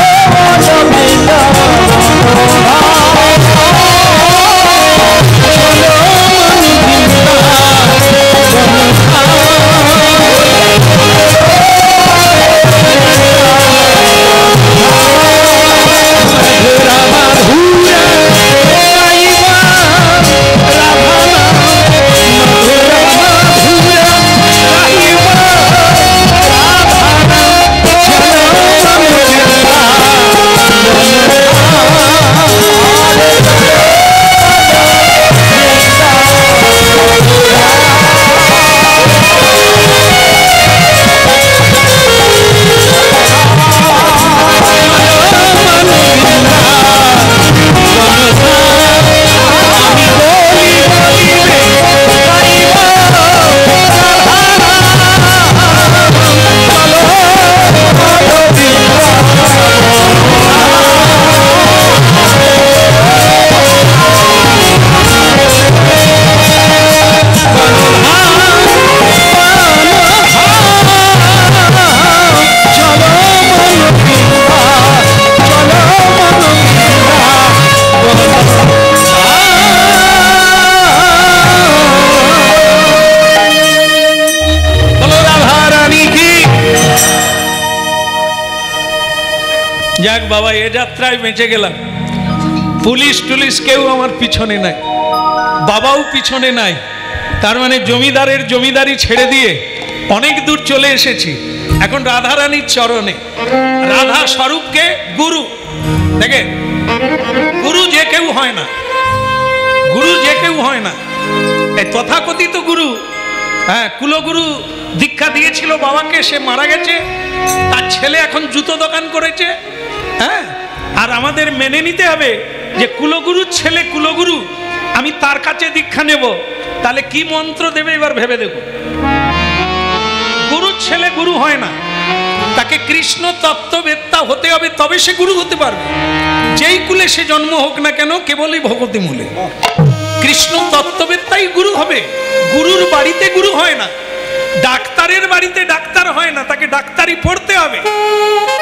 যাক বাবা, এ যাত্রায় বেঁচে গেলাম। পুলিশ টুলিশ কেউ আমার পিছনে নাই, বাবাও পিছনে নাই। তার মানে জমিদারের জমিদারি ছেড়ে দিয়ে অনেক দূর চলে এসেছি। এখন রাধারানীর চরণে। রাধা স্বরূপকে গুরু দেখে, গুরু যে কেউ হয় না, গুরু যে কেউ হয় না। এই তথাকথিত গুরু হ্যাঁ, কুলগুরু দীক্ষা দিয়েছিল বাবাকে, সে মারা গেছে, তার ছেলে এখন জুতো দোকান করেছে। হ্যাঁ, আর আমাদের মেনে নিতে হবে যে কুলগুরুর ছেলে কুলগুরু, আমি তার কাছে দীক্ষা নেব, তাহলে কি মন্ত্র দেবে এবার ভেবে দেখো। গুরুর ছেলে গুরু হয় না, তাকে কৃষ্ণ তত্ত্ববেত্তা হতে হবে, তবে সে গুরু হতে পারবে। যেই কুলে সে জন্ম হোক না কেন, কেবলই ভগবতী মূলে। কৃষ্ণ তত্ত্ববেত্তাই গুরু হবে, গুরুর বাড়িতে গুরু হয় না, ডাক্তারের বাড়িতে ডাক্তার হয় না, তাকে ডাক্তারি পড়তে হবে।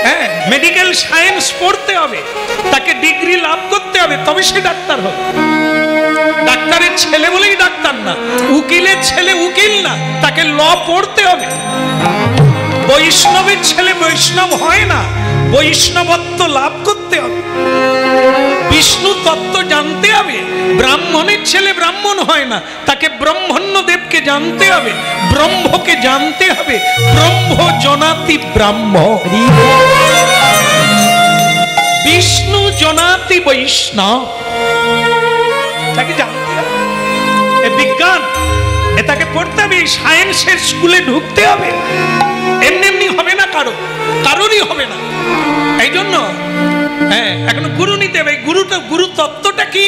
হ্যাঁ, মেডিকেল সায়েন্স পড়তে হবে, তাকে ডিগ্রি লাভ করতে হবে, তবে সে ডাক্তার হবে। ডাক্তারের ছেলে বলেই ডাক্তার না, উকিলের ছেলে উকিল না, তাকে ল পড়তে হবে। বৈষ্ণবের ছেলে বৈষ্ণব হয় না, বৈষ্ণবত্ব লাভ করতে হবে, বিষ্ণু তত্ত্ব জানতে হবে। ব্রাহ্মণের ছেলে ব্রাহ্মণ হয় না, তাকে ব্রহ্মণ্য দেবকে জানতে হবে, ব্রহ্মকে জানতে হবে। ব্রহ্ম জনাতি ব্রাহ্ম, বিষ্ণু জনাতি বৈষ্ণব, তাকে জানতে হবে। এ বিজ্ঞান, এটাকে পড়তে হবে, সায়েন্সের স্কুলে ঢুকতে হবে। এমনি এমনি হবে না, কারোরই হবে না। এই জন্য হ্যাঁ, এখন গুরু নিতে হবে। গুরু তত্ত্বটা কি?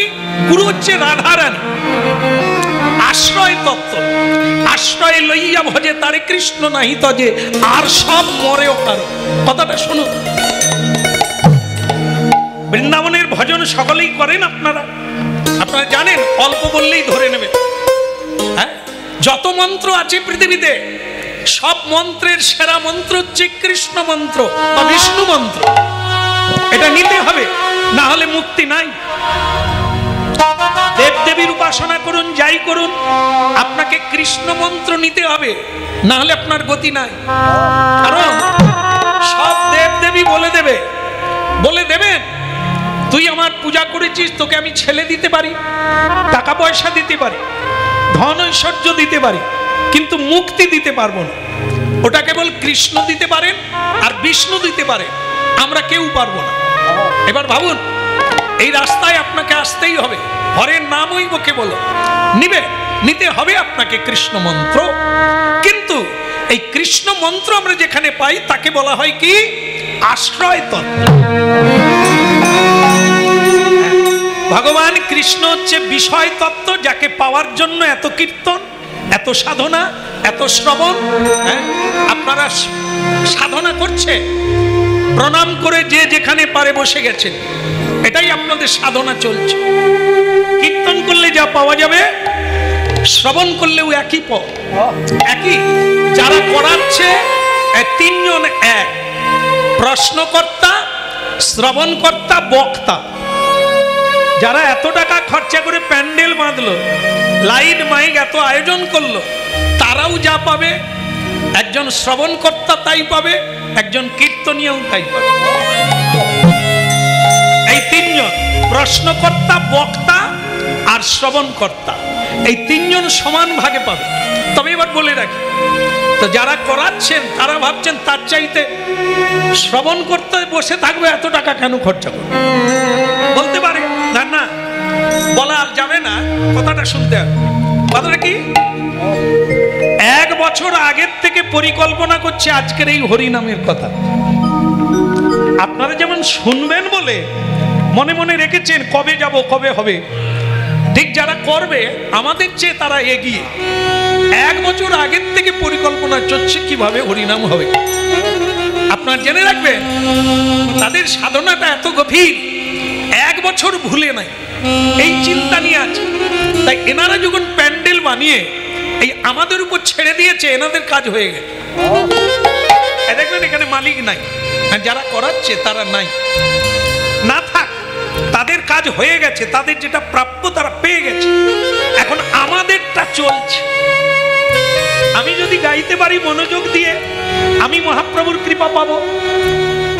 গুরু হচ্ছে রাধারানী, আশ্রয় তত্ত্ব। আশ্রয় লইয়া ভজে তারে কৃষ্ণ নাহি তজে, আর সব মরেও কারো। কথাটা শুনুন, বৃন্দাবনের ভজন সকলেই করেন আপনারা জানেন, অল্প বললেই ধরে নেবেন। হ্যাঁ, যত মন্ত্র আছে পৃথিবীতে, সব মন্ত্রের সেরা মন্ত্র হচ্ছে কৃষ্ণ মন্ত্র বা বিষ্ণু মন্ত্র। এটা নিতে হবে, না হলে মুক্তি নাই। দেবদেবীর উপাসনা করুন, যাই করুন, আপনাকে কৃষ্ণ মন্ত্র নিতে হবে, না হলে আপনার গতি নাই। কারণ সব দেবদেবী বলে দেবেন, তুই আমার পূজা করেছিস, তোকে আমি ছেলে দিতে পারি, টাকা পয়সা দিতে পারি, ধন ঐশ্বর্য দিতে পারি, কিন্তু মুক্তি দিতে পারবো না। ওটা কেবল কৃষ্ণ দিতে পারেন আর বিষ্ণু দিতে পারেন, আমরা কেউ পারবো না। এবার ভাবুন, এই রাস্তায় আপনাকে আসতেই হবে, হরের নামই বকে বলো, নিতে হবে আপনাকে কৃষ্ণ মন্ত্র। কিন্তু এই কৃষ্ণ মন্ত্র আমরা যেখানে পাই, তাকে বলা হয় কি? আশ্রয় তত্ত্ব। ভগবান কৃষ্ণ হচ্ছে বিষয় তত্ত্ব, যাকে পাওয়ার জন্য এত কীর্তন, এত সাধনা, এত শ্রবণ। আপনারা সাধনা করছে, প্রণাম করে যে যেখানে পারে বসে গেছে, এটাই আপনাদের সাধনা চলছে। কীর্তন করলে যা পাওয়া যাবে, শ্রবণ করলেও একই একই। যারা করাচ্ছে তিনজন এক, প্রশ্নকর্তা, শ্রবণকর্তা, বক্তা। যারা এত টাকা খরচা করে প্যান্ডেল বাঁধলো, লাইট মাইক এত আয়োজন করলো, তারাও যা পাবে, একজন শ্রবণকর্তা তাই পাবে, একজন কীর্তনীয়ও তাই পাবে। এই তিনজন, প্রশ্নকর্তা, বক্তা আর শ্রবণকর্তা, এই তিনজন সমান ভাগে পাবে। তবে এবার বলে রাখি, তো যারা করাচ্ছেন তারা ভাবছেন তার চাইতে শ্রবণ করতে বসে থাকবে, এত টাকা কেন খরচা করবে? বলতে পারে না, বলা যাবে না, কথাটা শুনতে হবে। কথাটা কি? 1 বছর আগের থেকে পরিকল্পনা করছে আজকের এই হরিনামের কথা। আপনারা যেমন শুনবেন বলে মনে মনে রেখেছেন কবে যাব, কবে হবে, ঠিক যারা করবে আমাদের চেয়ে তারা এগিয়ে 1 বছর আগের থেকে পরিকল্পনা চলছে কিভাবে হরিনাম হবে। আপনারা জেনে রাখবেন, তাদের সাধনাটা এত গভীর, 1 বছর ভুলে নাই, এই চিন্তা নিয়ে আছে। তাই এনারা যখন প্যান্ডেল বানিয়ে এই আমাদের উপর ছেড়ে দিয়েছে, এনাদের কাজ হয়ে গেছে। দেখবেন এখানে মালিক নাই, যারা করাচ্ছে তারা নাই, না থাক, তাদের কাজ হয়ে গেছে, তাদের যেটা প্রাপ্য তারা পেয়ে গেছে। এখন আমাদেরটা চলছে। আমি যদি গাইতে পারি মনোযোগ দিয়ে, আমি মহাপ্রভুর কৃপা পাবো।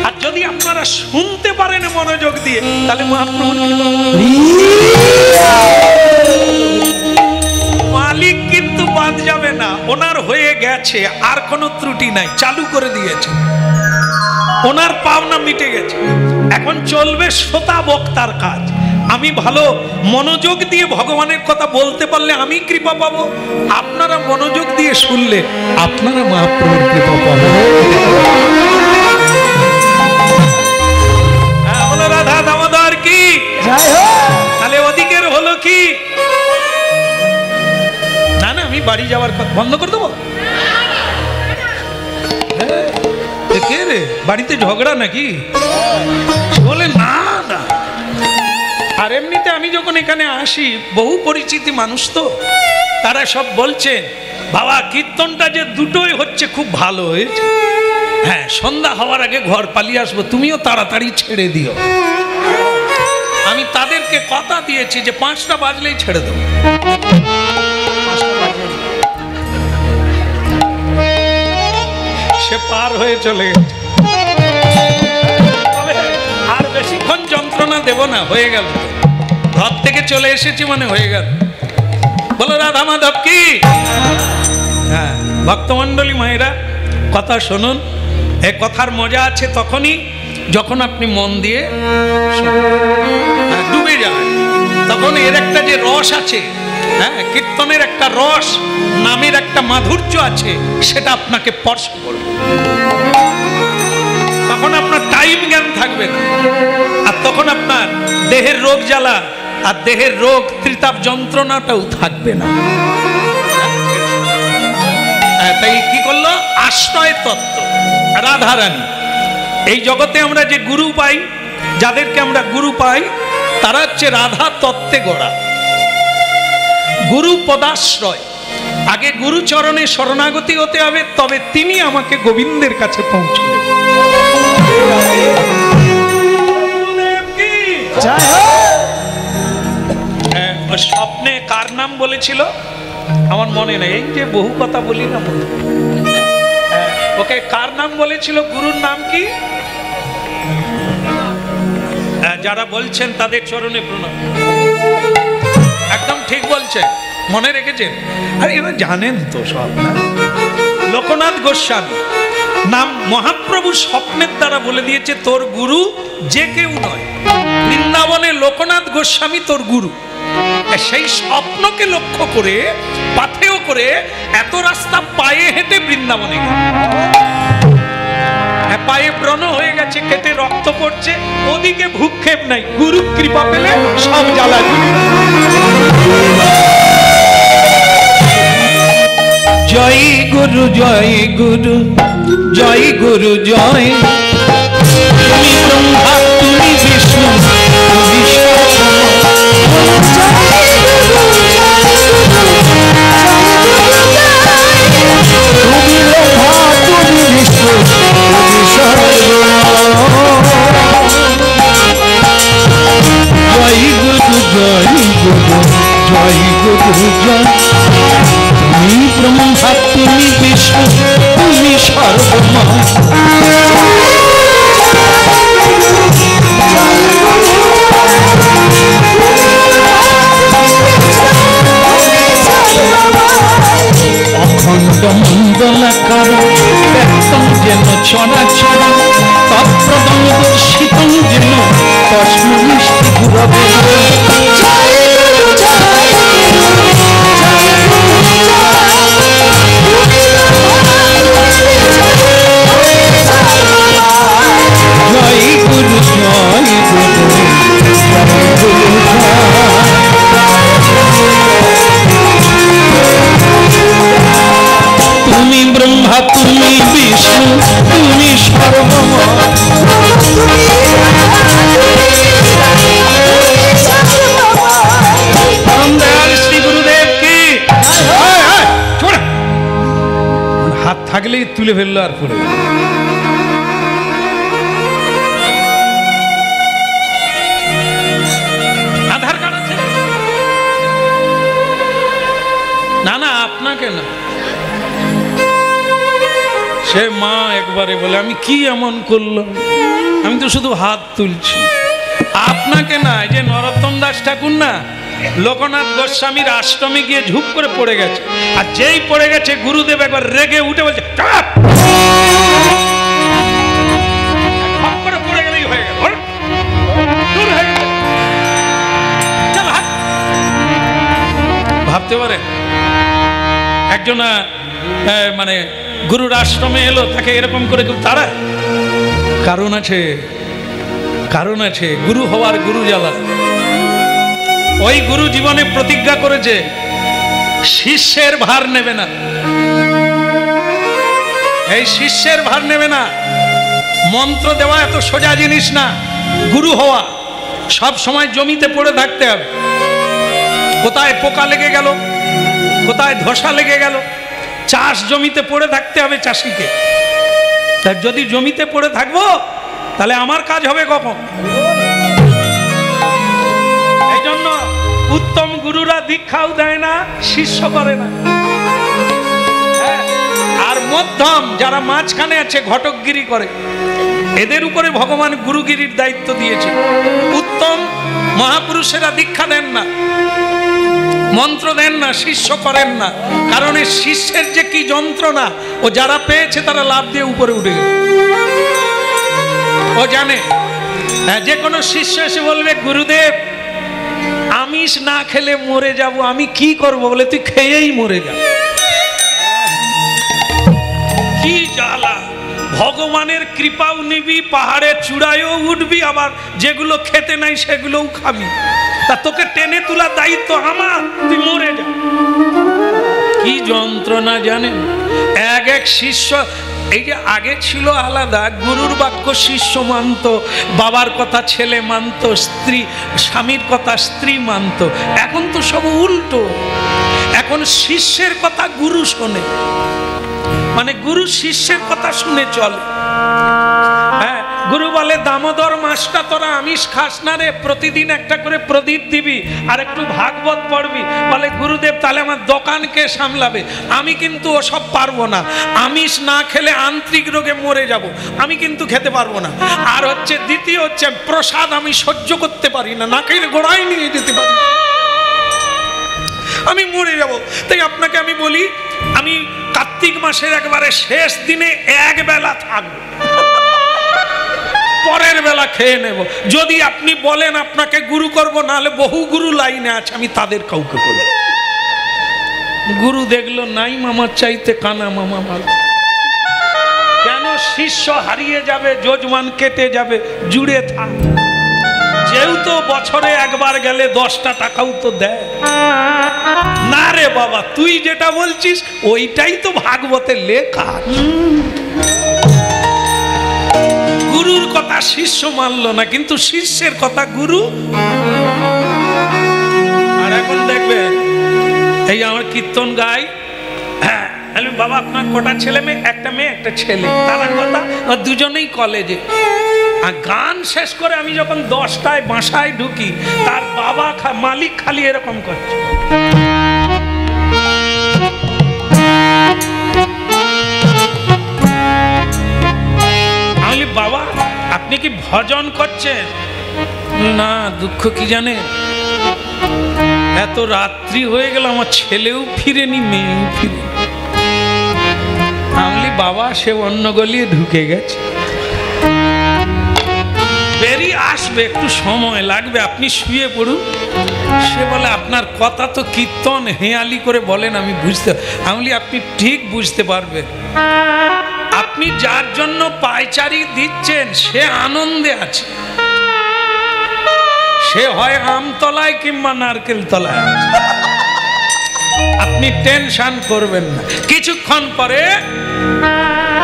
আর যদি আপনারা শুনতে পারেন মনোযোগ দিয়ে, তাহলে মহাপ্রভুর কৃপা। মালিক কিন্তু বাদ যাবে না, ওনার হয়ে গেছে, আর কোনো ত্রুটি নাই, চালু করে দিয়েছে, ওনার পাওনা মিটে গেছে। এখন চলবে শ্রোতা বক্তার কাজ। আমি ভালো মনোযোগ দিয়ে ভগবানের কথা বলতে পারলে আমি কৃপা পাবো, আপনারা মনোযোগ দিয়ে শুনলে আপনারা মহাপ্রভুর কৃপা পাবো। বলো রাধা দামোদর কি, তাহলে ওদিকের হলো কি? না না, আমি বাড়ি যাওয়ার কথা বন্ধ করে দেবো। কে রে, বাড়িতে ঝগড়া নাকি? বলে না না। আর এমনিতে আমি যখন এখানে আসি, বহু পরিচিতি মানুষ তো, তারা সব বলছে বাবা কীর্তনটা যে দুটোই হচ্ছে খুব ভালো হয়েছে, হ্যাঁ সন্ধ্যা হওয়ার আগে ঘর পালিয়ে আসবো, তুমিও তাড়াতাড়ি ছেড়ে দিও। আমি তাদেরকে কথা দিয়েছি যে 5টা বাজলেই ছেড়ে দেবো। সে পার হয়ে চলে গেছে, আর বেশিক্ষণ যন্ত্রণা দেব না, হয়ে গেল, ঘর থেকে চলে এসেছি মানে হয়ে গেল। বলো রাধা মাধব কি। হ্যাঁ ভক্তমণ্ডলী মায়েরা, কথা শুনুন। এ কথার মজা আছে তখনই যখন আপনি মন দিয়ে ডুবে যাবেন, তখন এর একটা যে রস আছে, হ্যাঁ কীর্তনের একটা রস, নামের একটা মাধুর্য আছে, সেটা আপনাকে স্পর্শ করবে। তখন আপনার টাইম জ্ঞান থাকবে না, আর তখন আপনার দেহের রোগ জ্বালা আর দেহের রোগ ত্রিতাপ যন্ত্রণাটাও থাকবে না। তাই কি করলো? আশ্রয় তত্ত্ব রাধারানী। এই জগতে আমরা যে গুরু পাই, যাদেরকে আমরা গুরু পাই, তারা হচ্ছে রাধা তত্ত্বে গড়া। গুরু পদাশ্রয়, আগে গুরু চরণে শরণাগতি হতে হবে, তবে তিনি আমাকে গোবিন্দের কাছে পৌঁছে দেবেন। স্বপ্নে কার নাম বলেছিল আমার মনে নেই, এই যে বহু কথা বলি না, ওকে কার নাম বলেছিল, গুরুর নাম কি? যারা বলছেন তাদের চরণে প্রণাম। একদম ঠিক বলছেন, মনে রেখেছেন? আর এরা জানেন তো সব না। লোকনাথ গোস্বামী নাম মহাপ্রভু স্বপ্নের দ্বারা বলে দিয়েছে, তোর গুরু যে কেউ নয়, বৃন্দাবনে লোকনাথ গোস্বামী তোর গুরু। সেই স্বপ্নকে লক্ষ্য করে পাথেয় করে এত রাস্তা পায়ে হেঁটে বৃন্দাবনে গেল। পায়ে ব্রণ হয়ে গেছে, কেটে রক্ত পড়ছে, ওদিকে ভূক্ষেপ নাই, গুরু কৃপা পেলে সব জ্বালা। জয় গুরু জয় গুরু জয় গুরু জয়, তুমি ব্রহ্মা তুমি বিষ্ণু তুমি জয় গুরু জয় গুরু জয় গুরু জয়, তুমি ব্রহ্মা তুমি বিষ্ণু তুমি সর্বময়। অখণ্ড মণ্ডলাকার ব্যক্তং যেন চরাচর, তৎপ্রদং দর্শিতং যেন তস্মৈষ্টি গুরবে। জয় গুরু জয় গুরু জয় গুরু তুমি ব্রহ্মা তুমি বিষ্ণু তুমি সর্বময়। শ্রী গুরুদেব কি। হাত থাকলেই তুলে ফেললো আর পড়ে। আধার কার্ড আছে? না না আপনাকে না, সে মা একবারে বলে আমি কি এমন করলাম, আমি তো শুধু হাত তুলছি। আপনাকে না, যে নরোত্তম দাস ঠাকুর না, লোকনাথ গোস্বামীর আশ্রমে গিয়ে ঝুপ করে পড়ে গেছে, আর যেই পড়ে গেছে গুরুদেব একবার রেগে উঠে বলছে পড়ে গেলেই হয়ে গেল। ভাবতে পারেন একজন মানে গুরুর আশ্রমে এলো, তাকে এরকম করে কেউ তাড়ায়? কারণ আছে, কারণ আছে। গুরু হওয়ার গুরু জ্বালা। ওই গুরু জীবনে প্রতিজ্ঞা করেছে শিষ্যের ভার নেবে না, এই শিষ্যের ভার নেবে না। মন্ত্র দেওয়া এত সোজা জিনিস না। গুরু হওয়া সব সময় জমিতে পড়ে থাকতে হবে। কোথায় পোকা লেগে গেল, কোথায় ধসা লেগে গেল, চাষ জমিতে পড়ে থাকতে হবে চাষিকে। তা যদি জমিতে পড়ে থাকবো তাহলে আমার কাজ হবে কখন? এই জন্য উত্তম গুরুরা দীক্ষাও দেয় না, শিষ্য করে না। আর মধ্যম যারা মাঝখানে আছে, ঘটকগিরি করে, এদের উপরে ভগবান গুরুগিরির দায়িত্ব দিয়েছে। উত্তম মহাপুরুষেরা দীক্ষা দেন না, মন্ত্র দেন না, শিষ্য করেন না। কারণ এই শিষ্যের যে কি যন্ত্রণা, ও যারা পেয়েছে তারা লাভ দিয়ে উপরে উঠে গেল। ও জানে যে কোনো শিষ্য এসে বলবে গুরুদেব আমিষ না খেলে মরে যাব, আমি কি করব? বলে তুই খেয়েই মরে যা। কি জ্বালা! ভগবানের কৃপাও নিবি, পাহাড়ের চূড়ায়ও উঠবি, আবার যেগুলো খেতে নাই সেগুলোও খাবি। তা তোকে টেনে তোলার দায়িত্ব আমার, তুই মরে যা। কি যন্ত্রণা জানেন? এক এক শিষ্য, এই যে আগে ছিল আলাদা, গুরুর বাক্য শিষ্য মানত, বাবার কথা ছেলে মানত, স্ত্রী স্বামীর কথা স্ত্রী মানত। এখন তো সব উল্টো। এখন শিষ্যের কথা গুরু শোনে, মানে গুরু শিষ্যের কথা শুনে চলে। হ্যাঁ, গুরু বলে দামোদর মাসটা তোরা আমিষ খাস না রে, প্রতিদিন একটা করে প্রদীপ দিবি আর একটু ভাগবত পড়বি। বলে গুরুদেব তাহলে আমার দোকানকে সামলাবে, আমি কিন্তু ওসব পারবো না। আমিষ না খেলে আন্ত্রিক রোগে মরে যাব, আমি কিন্তু খেতে পারবো না। আর হচ্ছে দ্বিতীয় হচ্ছে প্রসাদ আমি সহ্য করতে পারি না, না খেলে গোড়ায় নিয়ে যেতে পারি, আমি মরে যাব। তাই আপনাকে আমি বলি, আমি কার্তিক মাসের একবারে শেষ দিনে এক বেলা থাকবো, পরের বেলা খেয়ে নেব। যদি আপনি বলেন আপনাকে গুরু করব, নাহলে বহু গুরু লাইনে আছে, আমি তাদের কাউকে করব। গুরু দেখলো নাই মামার চাইতে কানা মামা ভালো। কেন? শিষ্য হারিয়ে যাবে, যজমান কেটে যাবে, জুড়ে থাক। যেহেতু বছরে একবার গেলে 10টা টাকাও তো দেয় না রে বাবা। তুই যেটা বলছিস ওইটাই তো ভাগবতে লেখা। গুরুর কথা শিষ্য মানলো না, কিন্তু শিষ্যের কথা গুরু। আর এখন দেখবেন এই আমার কীর্তন গাই, হ্যাঁ বাবা আপনার কটা ছেলে মেয়ে? একটা মেয়ে একটা ছেলে। তার কথা দুজনেই কলেজে। আর গান শেষ করে আমি যখন 10টায় বাসায় ঢুকি, তার বাবা মালিক খালি এরকম করছে। আমি বাবা আপনি কি ভজন করছেন? না, দুঃখ কি জানে, এত রাত্রি হয়ে গেল, আমার ছেলেও ফিরেনি, মেয়েও ফিরে। আমি বাবা সে অন্য গলিয়ে ঢুকে গেছে, বেরিয়ে আসবে, একটু সময় লাগবে, আপনি শুয়ে পড়ুন। সে বলে আপনার কথা তো কীর্তন হেয়ালি করে বলেন, আমি বুঝতে। আমি আপনি ঠিক বুঝতে পারবেন, আপনি যার জন্য পায়চারি দিচ্ছেন সে আনন্দে আছে, সে হয় আমতলায় কিংবা নারকেল তলায় আছে। আপনি টেনশন করবেন না। কিছুক্ষণ পরে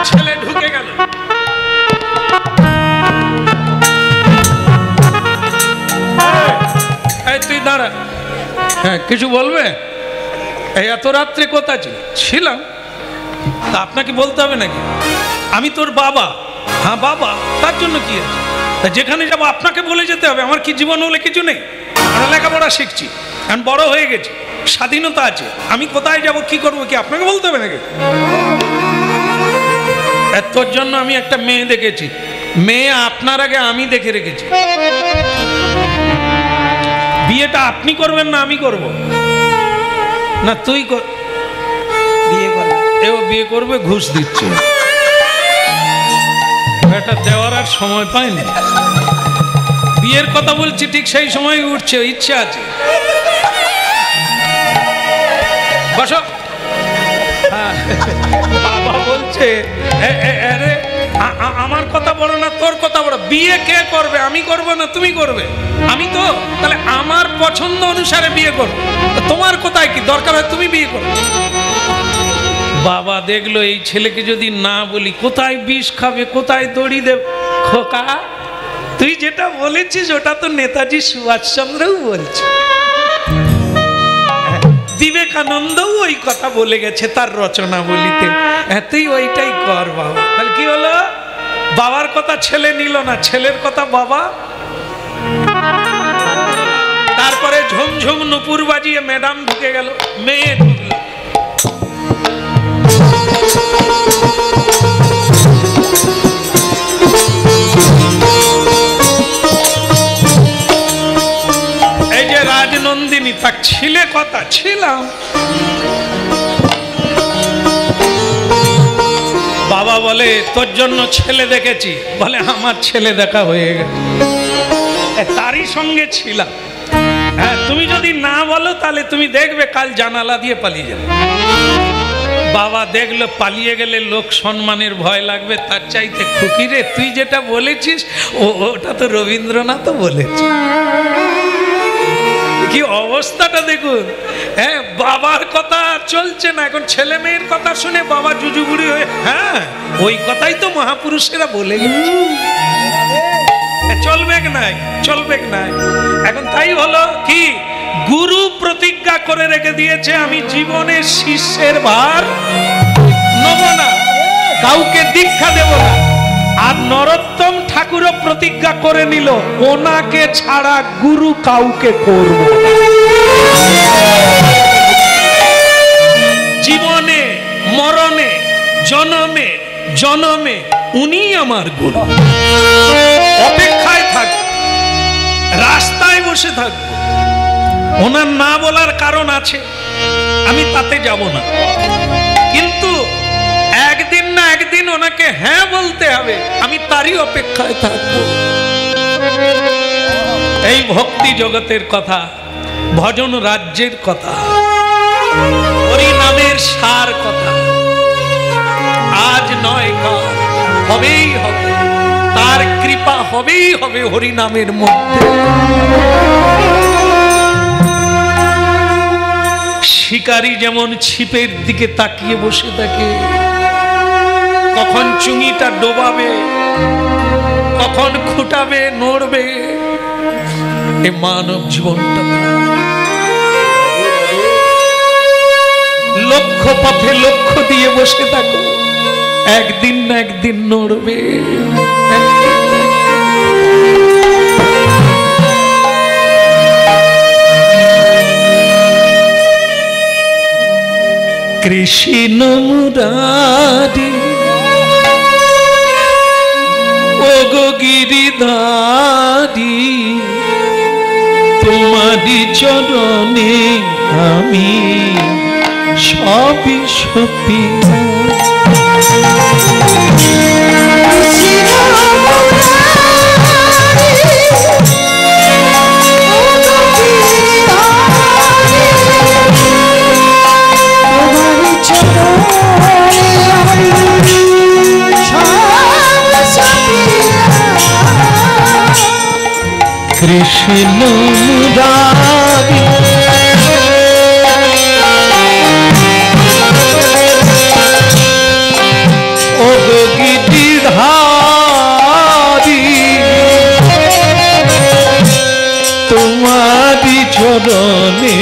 ছেলে ঢুকে গেল। এই তুই দাঁড়া, হ্যাঁ কিছু বলবে? এই এত রাত্রে কোথা ছিলাম? তা আপনাকে বলতে হবে নাকি? আমি তোর বাবা। হ্যাঁ বাবা, তার জন্য কি আছে? তা যেখানে যাবো আপনাকে বলে যেতে হবে। আমার কি জীবন বলে কিছু নেই? আমরা লেখাপড়া শিখছি, এখন বড় হয়ে গেছি, স্বাধীনতা আছে। আমি কোথায় যাব, কি করবো, কি আপনাকে বলতে হবে নাকি? তোর জন্য আমি একটা মেয়ে দেখেছি, মেয়ে আপনার আগে আমি দেখে রেখেছি। বিয়েটা আপনি করবেন না আমি করব? না তুই বিয়ে করবে? এও বিয়ে করবে, ঘুষ দিচ্ছে। এটা দেওয়ার আর সময় পায়নি। বিয়ের কথা বলছি, ঠিক সেই সময় উঠছে, ইচ্ছা আছে। বসো। বাবা বলছে আরে আমার কথা বড় না তোর কথা বড়? বিয়ে কে করবে? আমি করব না তুমি করবে? আমি তো তাহলে আমার পছন্দ অনুসারে বিয়ে করব। তোমার কোথায় কি দরকার হয় তুমি বিয়ে করো। বাবা দেখলো এই ছেলেকে যদি না বলি কোথায় বিষ খাবে, কোথায় দড়ি দেবে। খোকা তুই যেটা বলেছিস ওটা তো নেতাজি সুভাষচন্দ্রও বলছে, বিবেকানন্দও ওই কথা বলে গেছে তার রচনা বলিতে। তুই ওইটাই কর বাবা। তাহলে কি হলো? বাবার কথা ছেলে নিল না, ছেলের কথা বাবা। তারপরে ঝুমঝুম নুপুর বাজিয়ে ম্যাডাম ঢুকে গেল, মেয়ে ঢুকলো। এই যে রাজনন্দিনী তাক ছিলে কথা ছিলাম। বাবা বলে তোর জন্য ছেলে দেখেছি। বলে আমার ছেলে দেখা হয়ে গেছে, তারই সঙ্গে ছিলাম। হ্যাঁ তুমি যদি না বলো তাহলে তুমি দেখবে কাল জানালা দিয়ে পালিয়ে যাবে। বাবা দেখলো পালিয়ে গেলে লোক সম্মানের ভয় লাগবে, তার চাইতে খুকি রে তুই যেটা বলেছিস ওটা তো রবীন্দ্রনাথ বলেছে। কি অবস্থাটা দেখুন। হ্যাঁ বাবার কথা চলছে না, এখন ছেলে মেয়ের কথা শুনে বাবা জুজুবুড়ি হয়ে। হ্যাঁ ওই কথাই তো মহাপুরুষেরা বলে গেছে, চলবে নাই চলবে নাই। এখন তাই হলো কি, গুরু প্রতিজ্ঞা করে রেখে দিয়েছে আমি জীবনে শিষ্যের ভার নেব না, কাউকে দীক্ষা দেব না। আর নরোত্তম ঠাকুরও প্রতিজ্ঞা করে নিল ওনাকে ছাড়া গুরু কাউকে করব। জীবনে মরণে জনমে জনমে উনি আমার গুরু। অপেক্ষায় থাকব, রাস্তায় বসে থাকব। ওনার না বলার কারণ আছে, আমি তাতে যাব না, কিন্তু একদিন না একদিন ওনাকে হ্যাঁ বলতে হবে, আমি তারই অপেক্ষায় থাকব। এই ভক্তি জগতের কথা, ভজন রাজ্যের কথা, হরি নামের সার কথা। আজ নয় কাল হবেই হবে, তার কৃপা হবেই হবে হরি নামের মধ্যে। শিকারী যেমন ছিপের দিকে তাকিয়ে বসে থাকে, কখন চুঙিটা ডোবাবে, কখন খুঁটাবে, নড়বে। এ মানব জীবনটা লক্ষ্য পথে লক্ষ্য দিয়ে বসে থাকো, একদিন না একদিন নড়বে। কৃষ্ণ মুরারি ওগো গিরিধারি, তোমারি চরণে আমি সবই সপি। কৃষ্ণ মুরারি ওগো গিরিধারি, তোমারি চরণে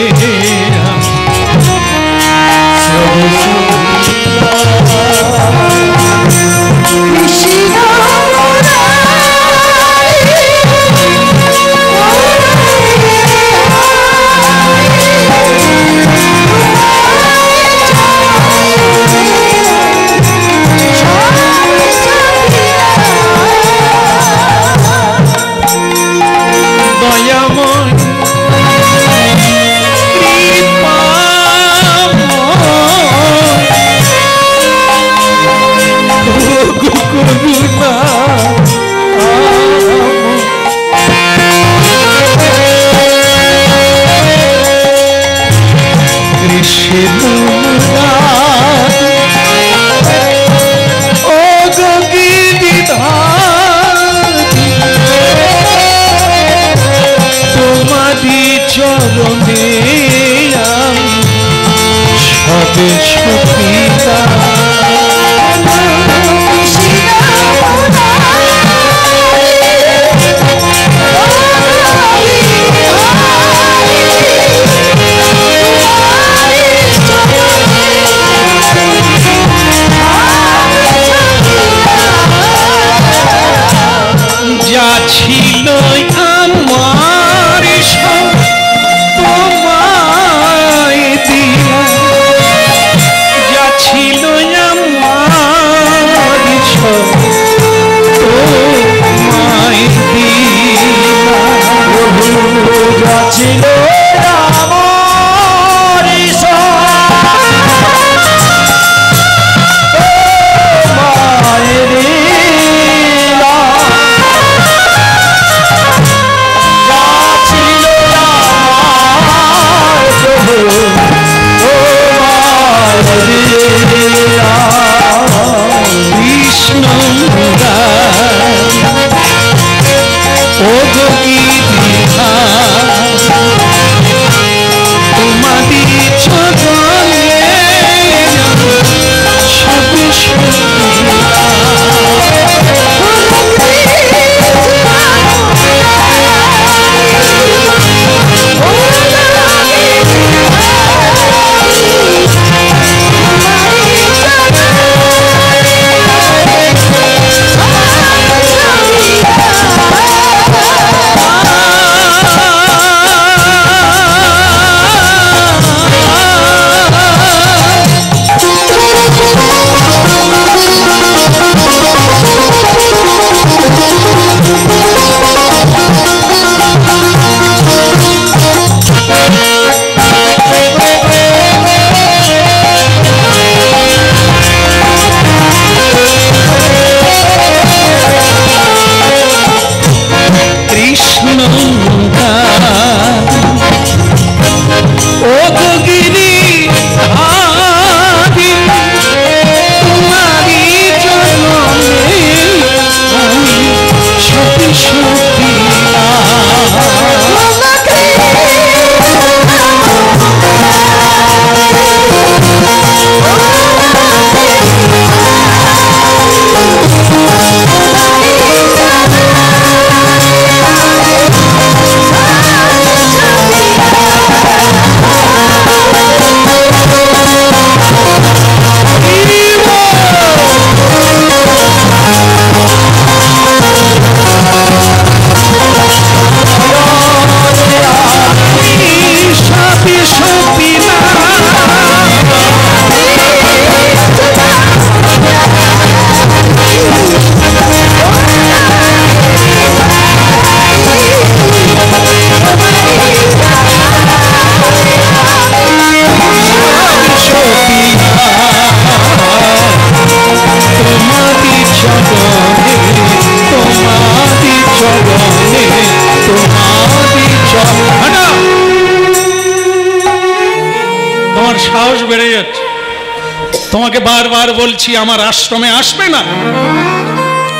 তোমাকে বারবার বলছি আমার আশ্রমে আসবে না।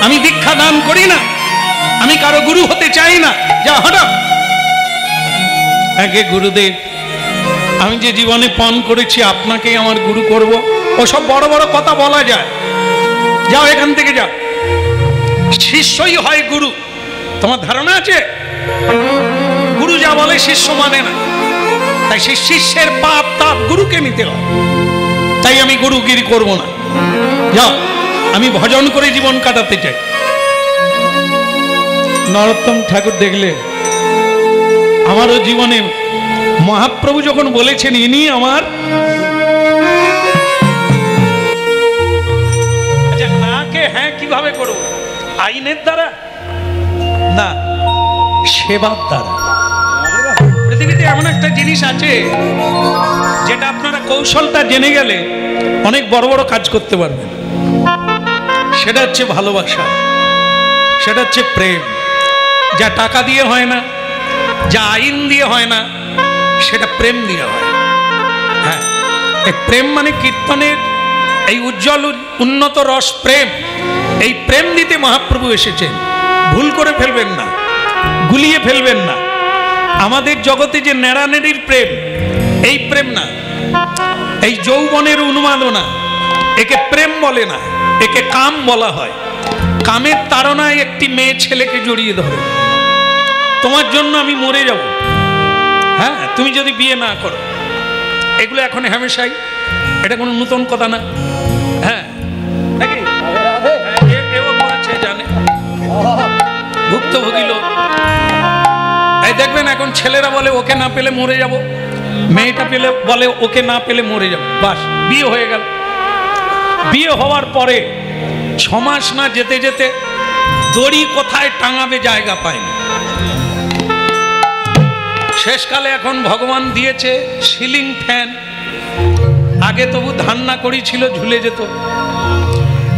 আমি দীক্ষা দান করি না, আমি কারো গুরু হতে চাই না। যা হঠাৎ আগে গুরুদেব, আমি যে জীবনে পণ করেছি আপনাকেই আমার গুরু করব, ওসব বড় বড় কথা বলা যায়। যাও এখান থেকে যাও। শিষ্যই হয় গুরু, তোমার ধারণা আছে? গুরু যা বলে শিষ্য মানে না, তাই সেই শিষ্যের পাপ তাপ গুরুকে নিতে হয়। তাই আমি গুরুগিরি করব না। যাও, আমি ভজন করে জীবন কাটাতে চাই। নরোত্তম ঠাকুর দেখলে আমারও জীবনে মহাপ্রভু যখন বলেছেন ইনি আমার, আচ্ছা নাকে হ্যাঁ কিভাবে করব? আইনের দ্বারা না, সেবার দ্বারা। পৃথিবীতে এমন একটা জিনিস আছে যেটা আপনারা কৌশলটা জেনে গেলে অনেক বড় বড় কাজ করতে পারবেন। সেটা হচ্ছে ভালোবাসা, সেটা হচ্ছে প্রেম। যা টাকা দিয়ে হয় না, যা আইন দিয়ে হয় না, সেটা প্রেম দিয়ে হয়। হ্যাঁ, এই প্রেম মানে কীর্তনের এই উজ্জ্বল উন্নত রস প্রেম। এই প্রেম দিতে মহাপ্রভু এসেছেন। ভুল করে ফেলবেন না, গুলিয়ে ফেলবেন না। আমাদের জগতে যে নেড়ানেড়ির প্রেম, এই প্রেম না। এই যৌবনের উন্মাদনা, একে প্রেম বলে না, একে কাম বলা হয়। কামের তাড়নায় একটি মেয়ে ছেলেকে জড়িয়ে ধরে, তোমার জন্য আমি মরে যাব, হ্যাঁ তুমি যদি বিয়ে না করো। এগুলো এখন হামেশাই, এটা কোনো নতুন কথা না। হ্যাঁ নাকি? এও করেছে, জানে, ভুক্তভোগী লোক। এই দেখবেন এখন ছেলেরা বলে ওকে না পেলে মরে যাব, মেয়েটা পেলে বলে ওকে না পেলে মরে যাব। বাস, বিয়ে হয়ে গেল। বিয়ে হওয়ার পরে 6 মাস না যেতে যেতে দড়ি কোথায় টাঙাবে জায়গা পায়নি। শেষকালে এখন ভগবান দিয়েছে সিলিং ফ্যান। আগে তবু ধান্না করি ছিল, ঝুলে যেত।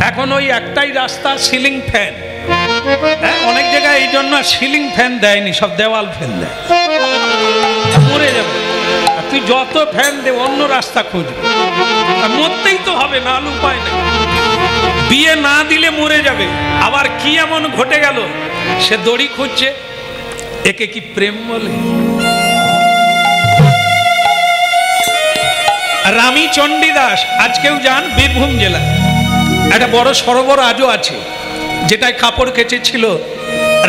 এখন ওই একটাই রাস্তা, সিলিং ফ্যান। হ্যাঁ, অনেক জায়গায় এই জন্য সিলিং ফ্যান দেয়নি, সব দেওয়াল ফ্যান দেয়। মরে যাবে। তুই যত ফ্যান দে, অন্য রাস্তা খুঁজবে, মরতেই তো হবে, না উপায় নেই। বিয়ে না দিলে মরে যাবে। আবার কি এমন ঘটে গেল, সে দড়ি খুঁজছে। একে কি প্রেম বলে? রামী চণ্ডীদাস, আজকেও যান বীরভূম জেলায় একটা বড় সরোবর আজও আছে, যেটায় কাপড় কেচেছিল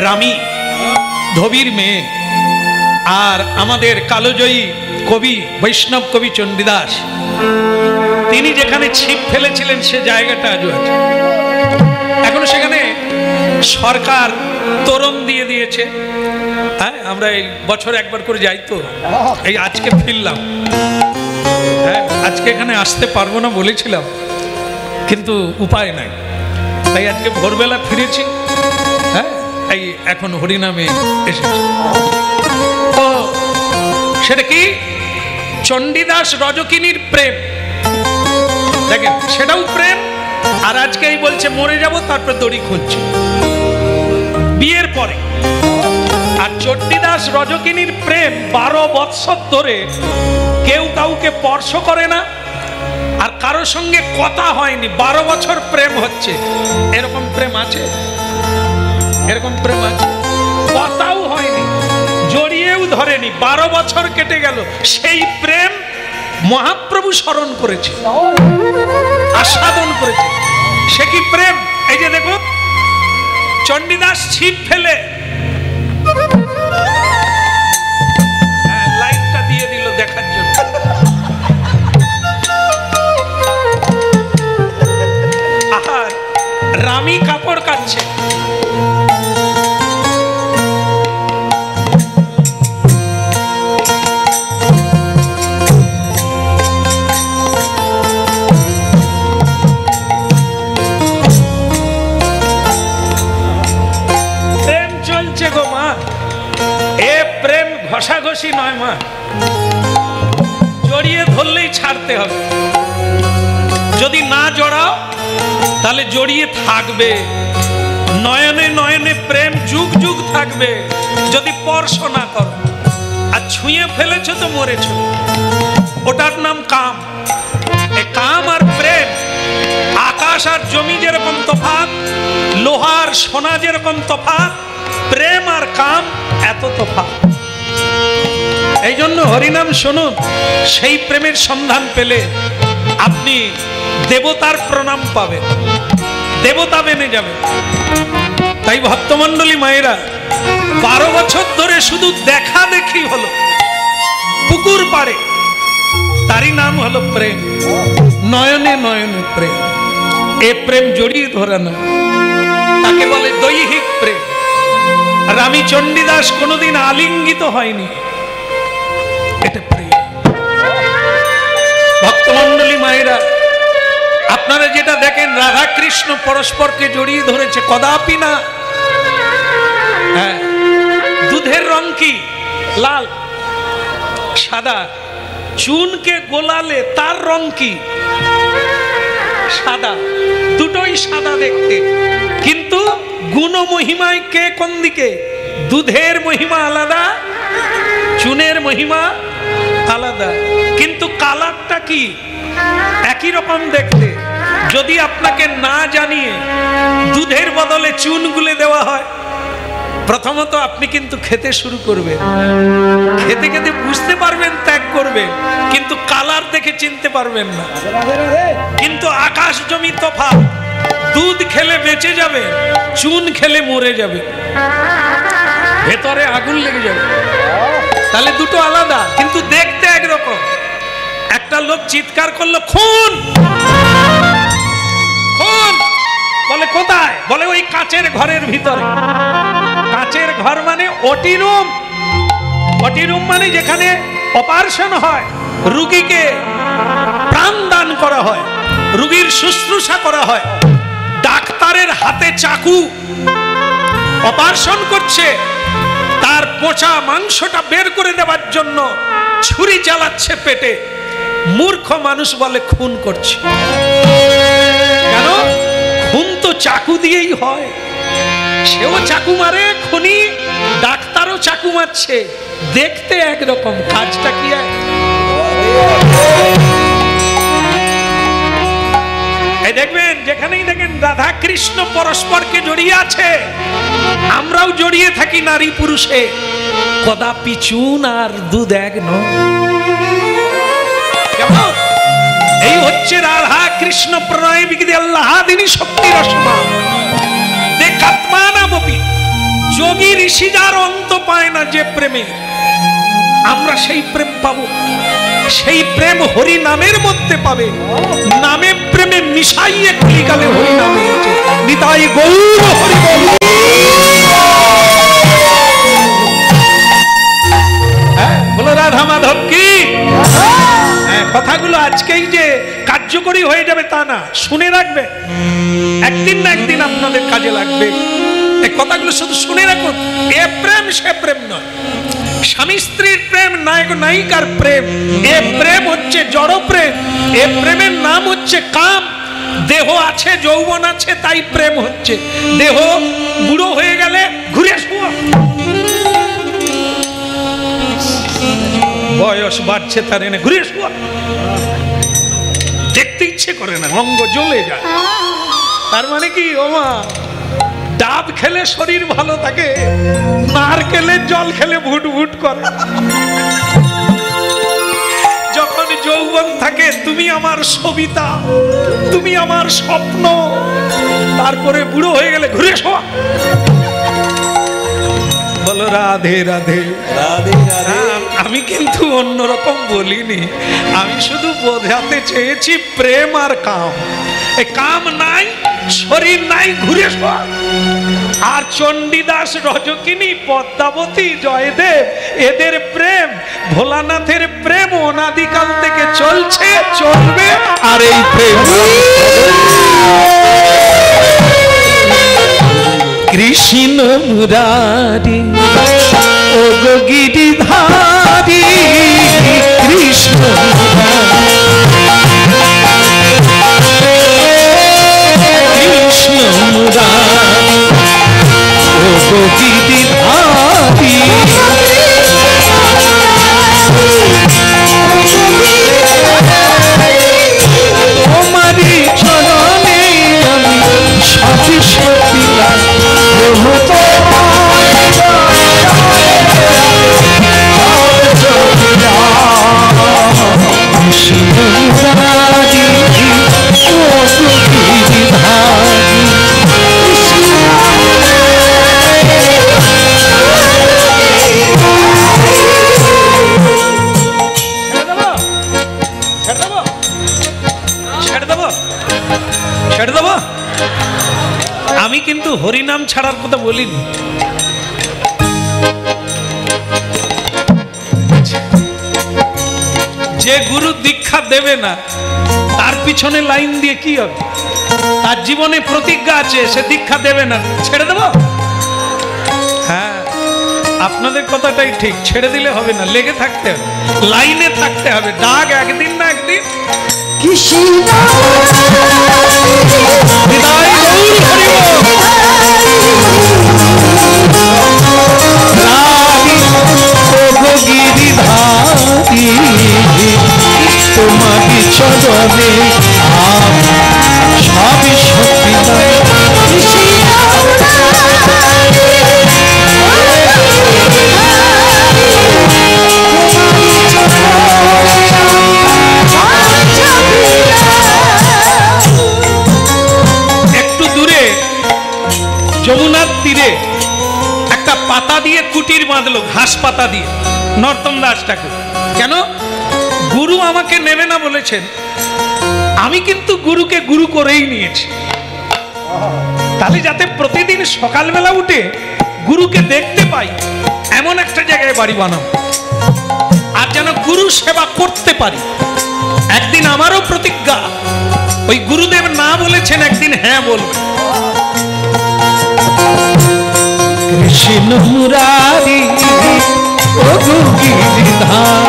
রামী, ধোবির মেয়ে। আর আমাদের কালোজয়ী কবি, বৈষ্ণব কবি চণ্ডীদাস, তিনি যেখানে ছিপ ফেলেছিলেন সে জায়গাটা আজও আছে। এখন সেখানে সরকার তোরণ দিয়ে দিয়েছে। হ্যাঁ, আমরা এই বছর একবার করে যাই তো, এই আজকে ফিরলাম। হ্যাঁ, আজকে এখানে আসতে পারবো না বলেছিলাম, কিন্তু উপায় নাই, তাই আজকে ভোরবেলা ফিরেছি। হ্যাঁ, এই এখন হরিনামে এসেছি। তো সেটা কি? চণ্ডীদাস রজকিনীর প্রেম। দেখেন, সেটাও প্রেম। আর আজকে এই বলছে মরে যাব, তারপর দড়ি খুঁজছে বিয়ের পরে। আর চণ্ডীদাস রজকিনীর প্রেম 12 বৎসর ধরে কেউ কাউকে স্পর্শ করে না, আর কারো সঙ্গে কথা হয়নি। 12 বছর প্রেম হচ্ছে। এরকম প্রেম আছে? এরকম প্রেম আছে? কথাও হয়নি, জড়িয়েও ধরেনি, 12 বছর কেটে গেল। সেই প্রেম মহাপ্রভু স্মরণ করেছে, আস্বাদন করেছে। সে কি প্রেম? এই যে দেখো, চণ্ডীদাস ছিপ ফেলে, লাইটটা দিয়ে দিল দেখার জন্য। আর রামী কাপড় কাচ্ছে। ঘষাঘষি নয় মা, জড়িয়ে ধরলেই ছাড়তে হবে। যদি না জড়াও তাহলে জড়িয়ে থাকবে। নয়নে নয়নে প্রেম যুগ যুগ থাকবে যদি স্পর্শ না করো। আর ছুঁয়ে ফেলেছ তো মরেছ। ওটার নাম কাম। এই কাম আর প্রেম আকাশ আর জমি যেরকম তফাৎ, লোহার সোনা যেরকম তফাৎ, প্রেম আর কাম এত তফাৎ। এই জন্য হরিনাম শুনুন, সেই প্রেমের সন্ধান পেলে আপনি দেবতার প্রণাম পাবেন, দেবতা বেনে যাবেন। তাই ভক্তমণ্ডলী মায়েরা, 12 বছর ধরে শুধু দেখা দেখি হলো পুকুর পাড়ে, তারই নাম হলো প্রেম। নয়নে নয়নে প্রেম, এ প্রেম জড়িয়ে ধরে না, তাকে বলে দৈহিক প্রেম। আর আমি চণ্ডীদাস কোনোদিন আলিঙ্গিত হয়নি, এটা প্রেম। ভক্তমণ্ডলী মায়েরা, আপনারা যেটা দেখেন রাধা কৃষ্ণ পরস্পরকে জড়িয়ে ধরেছে, কদাপি না। হ্যাঁ, দুধের রং কি? লাল, সাদা। চুনকে গোলালে তার রং কি? সাদা। দুটোই সাদা দেখতে, কিন্তু গুণ মহিমায় কে কোন দিকে? দুধের মহিমা আলাদা, চুনের মহিমা আলাদা, কিন্তু কালারটা কি? একই রকম দেখতে। যদি আপনাকে না জানিয়ে দুধের বদলে চুন গুলে দেওয়া হয়, প্রথমত আপনি কিন্তু খেতে শুরু করবেন, খেতে খেতে বুঝতে পারবেন, ত্যাগ করবেন, কিন্তু কালার দেখে চিনতে পারবেন না। কিন্তু আকাশ জমি তফাৎ। দুধ খেলে বেঁচে যাবে, চুন খেলে মরে যাবে, ভেতরে আগুন লেগে যাবে। তাহলে দুটো আলাদা, কিন্তু দেখতে একরকম। একটা লোক চিৎকার করলো, খুন খুন, বলে কোথায়? বলে ওই কাচের ঘরের ভিতরে। কাচের ঘর মানে ওটি রুম। ওটি রুম মানে যেখানে অপারেশন হয়, রোগীকে প্রাণ দান করা হয়, রোগীর শুশ্রূষা করা হয়। ডাক্তারের হাতে চাকু, অপারেশন করছে, তার পচা মাংসটা বের করে দেওয়ার জন্য ছুরি চালাচ্ছে পেটে। মূর্খ মানুষ বলে খুন করছে। কেন? খুন তো চাকু দিয়েই হয়। সেও চাকু মারে খুনি, ডাক্তারও চাকু মারছে, দেখতে একরকম, কাজটা কি এক। এই দেখবেন, যেখানেই দেখেন রাধা কৃষ্ণ পরস্পরকে জড়িয়ে আছে, আমরাও জড়িয়ে থাকি নারী পুরুষে। কদাপি চুন আর দুধ এক নয়। এই হচ্ছে রাধা কৃষ্ণ প্রণয় বিগিদি আল্লাহাদিনী শক্তি রসমা দেখাত্মানা বপি। যোগী ঋষি যার অন্ত পায় না যে প্রেমে, আমরা সেই প্রেম পাবো। সেই প্রেম হরি নামের মধ্যে পাবে। নামে প্রেমে মিশাইয়ে কলিকালে হরি নামে নিতাই গৌর হরি বল। বলো রাধা মাধব কি। কথাগুলো আজকেই যে কার্যকরী হয়ে যাবে তা না, শুনে রাখবে, একদিন না একদিন আপনাদের কাজে লাগবে। এই কথাগুলো শুধু শুনে রাখুন। এ প্রেম সে প্রেম নয়, স্বামী স্ত্রীর প্রেম, নায়ক নায়িকার প্রেম। এ প্রেম হচ্ছে জড় প্রেম। এ প্রেমের নাম হচ্ছে কাম। দেহ আছে, যৌবন আছে, তাই প্রেম হচ্ছে। দেহ বুড়ো হয়ে গেলে ঘুরে শোয়া, বয়স বাড়ছে তার এনে ঘুরে শোয়া, দেখতে ইচ্ছে করে না, অঙ্গ জ্বলে যায়। তার মানে কি? ওমা, ডাব খেলে শরীর ভালো থাকে, নারকেলের জল খেলে ভুট ভুট করে। যখন যৌবন থাকে, তুমি আমার সবিতা, তুমি আমার স্বপ্ন, তারপরে বুড়ো হয়ে গেলে ঘুরে শোয়া। বলো রাধে রাধে রাধে রাধে। আমি কিন্তু অন্যরকম বলিনি, আমি শুধু বোঝাতে চেয়েছি প্রেম আর কাম। এই কাম নাই, শরীর নাই, ঘুরে শোয়া। আর চণ্ডীদাস, রজকিনী, পদ্মাবতী, জয়দেব, এদের প্রেম, ভোলানাথের প্রেম অনাদিকাল থেকে চলছে, চলবে। আর এই প্রেম কৃষ্ণ মুরারি ও গিরিধারী, কৃষ্ণ কৃষ্ণ মুরারি ও গিরিধারী। তোমারি চরণে আমি কিন্তু হরিনাম ছাড়ার কথা বলিনি। যে গুরু দীক্ষা দেবে না তার পিছনে লাইন দিয়ে কি হবে? তার জীবনে প্রতিজ্ঞা আছে সে দীক্ষা দেবে না, ছেড়ে দেব? হ্যাঁ, আপনাদের কথাটাই ঠিক, ছেড়ে দিলে হবে না, লেগে থাকতে হবে, লাইনে থাকতে হবে। ডাক একদিন না একদিন। তোমাকে চরণে সবই একটু দূরে যমুনার তীরে একটা পাতা দিয়ে কুটির বাঁধলো, ঘাস পাতা দিয়ে, নর্তম দাস ঠাকুর। কেন? গুরু আমাকে নেবে না বলেছেন, আমি কিন্তু গুরুকে গুরু করেই নিয়েছি। তাহলে যাতে প্রতিদিন সকালবেলা উঠে গুরুকে দেখতে পাই এমন একটা জায়গায় বাড়ি বানাবো, আর যেন গুরু সেবা করতে পারি। একদিন আমারও প্রতিজ্ঞা, ওই গুরুদেব না বলেছেন, একদিন হ্যাঁ বলবে। কৃষ্ণ মুরারি ও গিরিধার,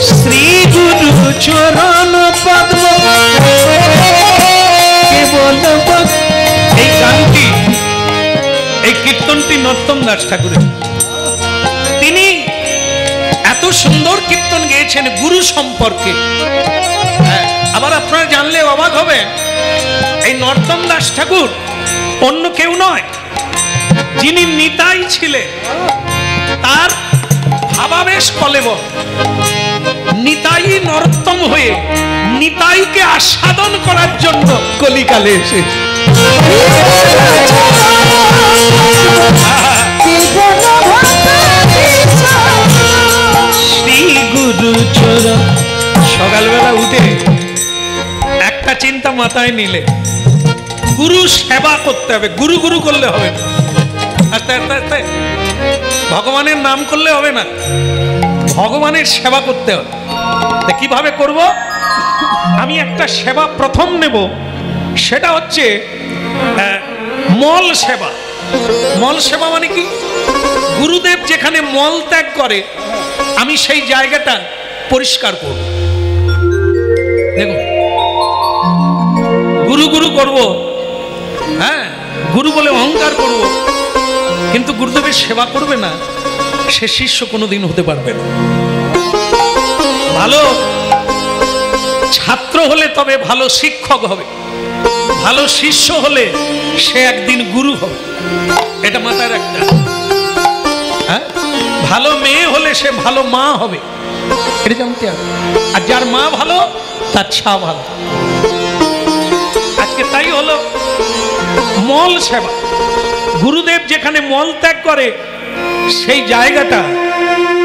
শ্রী গুরু চরণ পদ্ম কেবল। এই গানটি, এই কীর্তনটি নর্তম দাস ঠাকুরের। তিনি এত সুন্দর কীর্তন গেয়েছেন গুরু সম্পর্কে। আবার আপনারা জানলে অবাক হবেন, এই নর্তম দাস ঠাকুর অন্য কেউ নয়, যিনি নিতাই ছিলেন তার ভাবাবেশ কলেবর। নিতাই নরোত্তম হয়ে নিতাইকে আস্বাদন করার জন্য কলিকালে এসেছে। শ্রী গুরু চরণ। সকালবেলা উঠে একটা চিন্তা মাথায় নিলে, গুরু সেবা করতে হবে। গুরু গুরু করলে হবে না, আস্তে আস্তে আস্তে ভগবানের নাম করলে হবে না, ভগবানের সেবা করতে হবে। তা কিভাবে করব? আমি একটা সেবা প্রথম নেব, সেটা হচ্ছে মল সেবা। মল সেবা মানে কি? গুরুদেব যেখানে মল ত্যাগ করে আমি সেই জায়গাটা পরিষ্কার করব। দেখুন, গুরু গুরু করব, হ্যাঁ, গুরু বলে অহংকার করব, কিন্তু গুরুদেবের সেবা করবে না, সে শিষ্য কোনোদিন হতে পারবে না। ভালো ছাত্র হলে তবে ভালো শিক্ষক হবে, ভালো শিষ্য হলে সে একদিন গুরু হবে, এটা মাথায় রাখতে হবে। হ্যাঁ, ভালো মেয়ে হলে সে ভালো মা হবে, এটা জানতে হবে। আর যার মা ভালো তার ছা ভালো। আজকে তাই হলো মল সেবা। গুরুদেব যেখানে মল ত্যাগ করে সেই জায়গাটা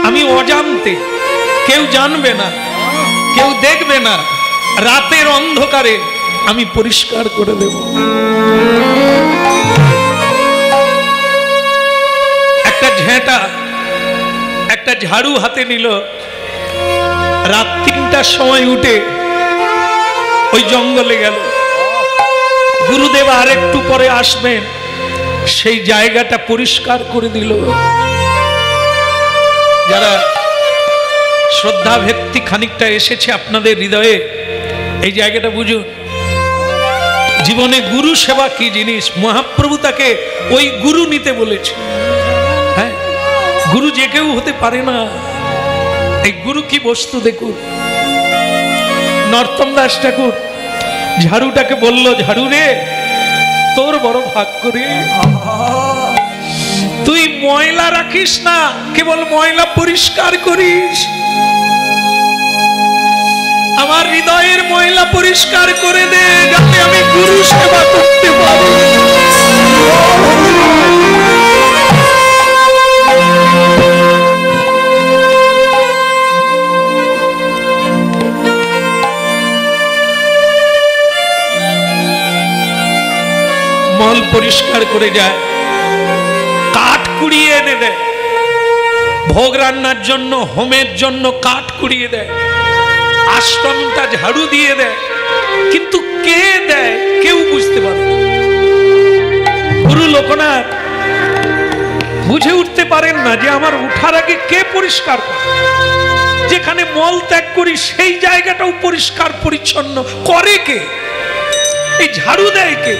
আমি অজান্তে, কেউ জানবে না, কেউ দেখবে না, রাতের অন্ধকারে আমি পরিষ্কার করে দেব। একটা ঝেঁটা একটা ঝাড়ু হাতে নিল, রাত ৩টার সময় উঠে ওই জঙ্গলে গেল। গুরুদেব আর একটু পরে আসবেন, সেই জায়গাটা পরিষ্কার করে দিল। যারা শ্রদ্ধা ভক্তি খানিকটা এসেছে আপনাদের হৃদয়ে, এই জায়গাটা বুঝুন। জীবনে গুরু সেবা কি জিনিস, মহাপ্রভু তাকে ওই গুরু নিতে বলেছে। হ্যাঁ, গুরু যে কেউ হতে পারে না। এই গুরু কি বস্তু দেখুন। নর্তম দাস ঠাকুর ঝাড়ুটাকে বলল, ঝাড়ু রে, তোর বড় ভাগ্য রে, তুই ময়লা রাখিস না, কেবল ময়লা পরিষ্কার করিস। আমার হৃদয়ের ময়লা পরিষ্কার করে দে, যাতে আমি গুরু সেবা করতে পারি। মল পরিষ্কার করে যায়, কাঠ কুড়িয়ে এনে দেয়, ভোগ রান্নার জন্য হোমের জন্য কাঠ কুড়িয়ে দেয়, আশ্রমটা ঝাড়ু দিয়ে দেয়, কিন্তু কে দেয় কেউ বুঝতে পারে না। গুরু লোকনাথ বুঝে উঠতে পারেন না যে আমার উঠার আগে কে পরিষ্কার করে। যেখানে মল ত্যাগ করি সেই জায়গাটাও পরিষ্কার পরিচ্ছন্ন করে কে? এই ঝাড়ু দেয় কে?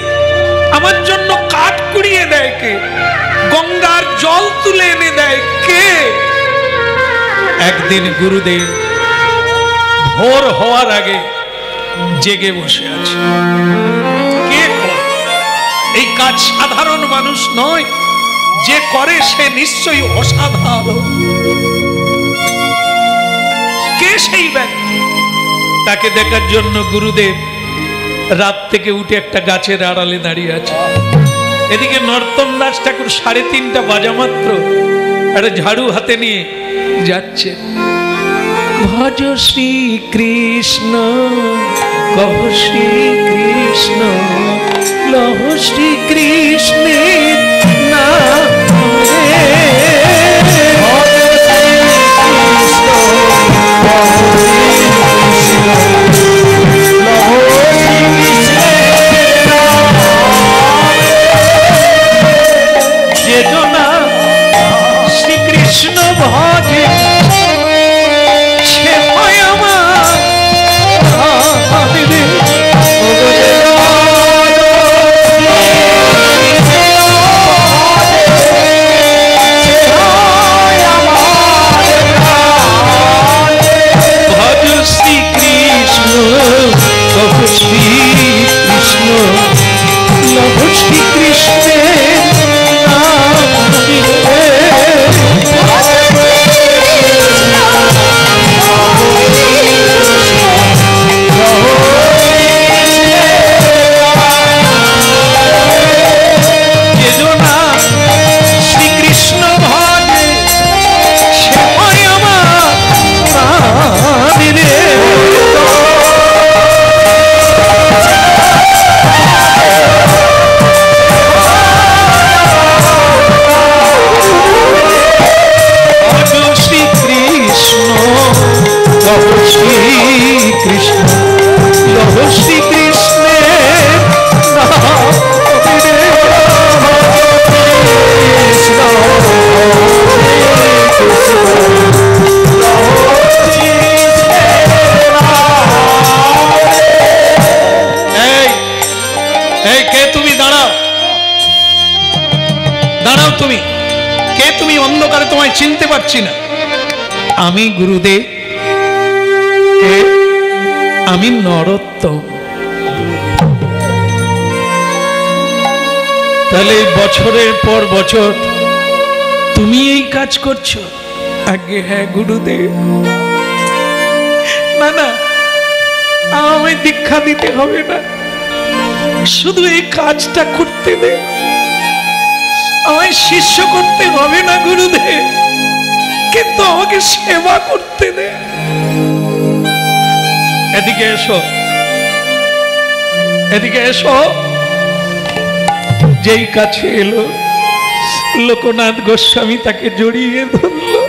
আমার জন্য কাঠ কুড়িয়ে দেয় কে? গঙ্গার জল তুলে এনে দেয় কে? একদিন গুরুদেব ভোর হওয়ার আগে জেগে বসে আছে। কে করে এই কাজ? সাধারণ মানুষ নয়, যে করে সে নিশ্চয়ই অসাধারণ। কে সেই ব্যক্তি? তাকে দেখার জন্য গুরুদেব রাত থেকে উঠে একটা গাছের আড়ালে দাঁড়িয়ে আছে। এদিকে নর্তন দাস ঠাকুর 3:30 বাজা মাত্র একটা ঝাড়ু হাতে নিয়ে যাচ্ছে। ভজ শ্রী কৃষ্ণ, কহ শ্রী কৃষ্ণ, লহ শ্রী কৃষ্ণের নাম রে। শ্রীকৃষ্ণ ভজে সে হয় আমার ভজ শ্রীকৃষ্ণ, কহ শ্রীকৃষ্ণ, লভ শ্রীকৃষ্ণের নাম রে। চিনতে পারছি না। আমি গুরুদেব, আমি নরোত্তম। তাহলে বছরের পর বছর তুমি এই কাজ করছো? আগে হ্যাঁ গুরুদেব। না না, আমায় দীক্ষা দিতে হবে না, শুধু এই কাজটা করতে দে। আমায় শিষ্য করতে হবে না গুরুদেব, কিন্তু আমাকে সেবা করতে দে। এদিকে এসো, এদিকে এসো। যেই কাছে এলো লোকনাথ গোস্বামী তাকে জড়িয়ে ধরলো।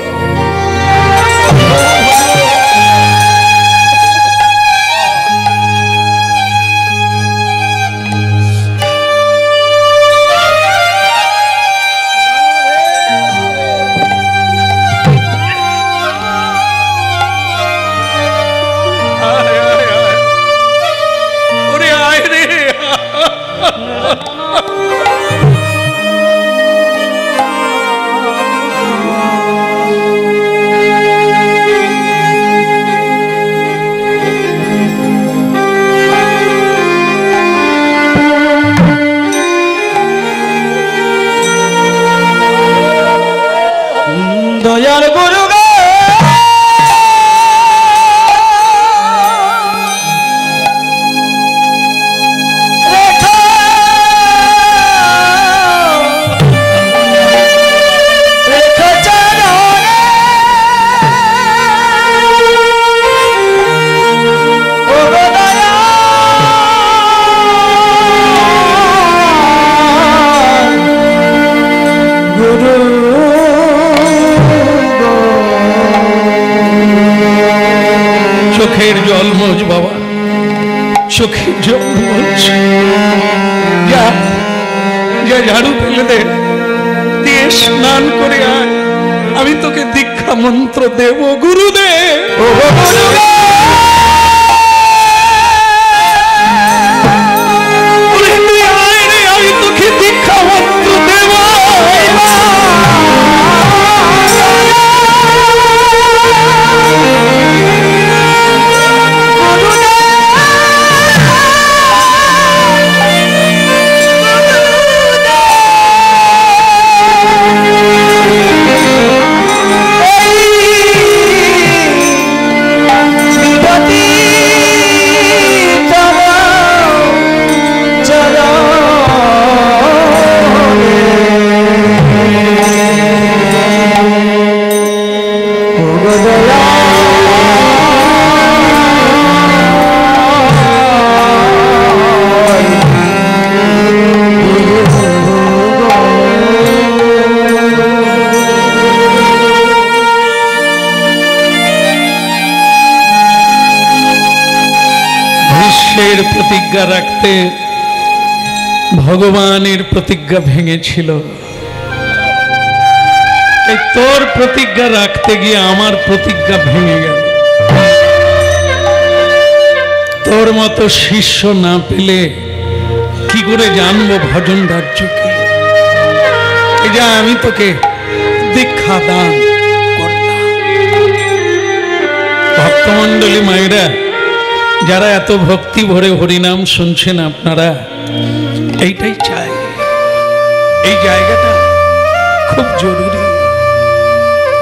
চোখের জল মোজ বাবা, চোখের জল মোজ। যা যা ঝাড়ু ফেলে দে, দিয়ে স্নান করে আয়, আমি তোকে দীক্ষা মন্ত্র দেব। গুরুদেব, ও গুরুদেব, তুই আয় রে, আমি তোকে দীক্ষা মন্ত্র দেব। প্রতিজ্ঞা রাখতে ভগবানের প্রতিজ্ঞা ভেঙেছিল, এই তোর প্রতিজ্ঞা রাখতে গিয়ে আমার প্রতিজ্ঞা ভেঙে গেল। তোর মতো শিষ্য না পেলে কি করে জানবো ভজন রাজ্য কি? এই যে আমি তোকে দীক্ষা দান করলাম। ভক্তমণ্ডলী মায়েরা, যারা এত ভক্তি ভরে হরিনাম শুনছেন, আপনারা এইটাই চাই। এই জায়গাটা খুব জরুরি।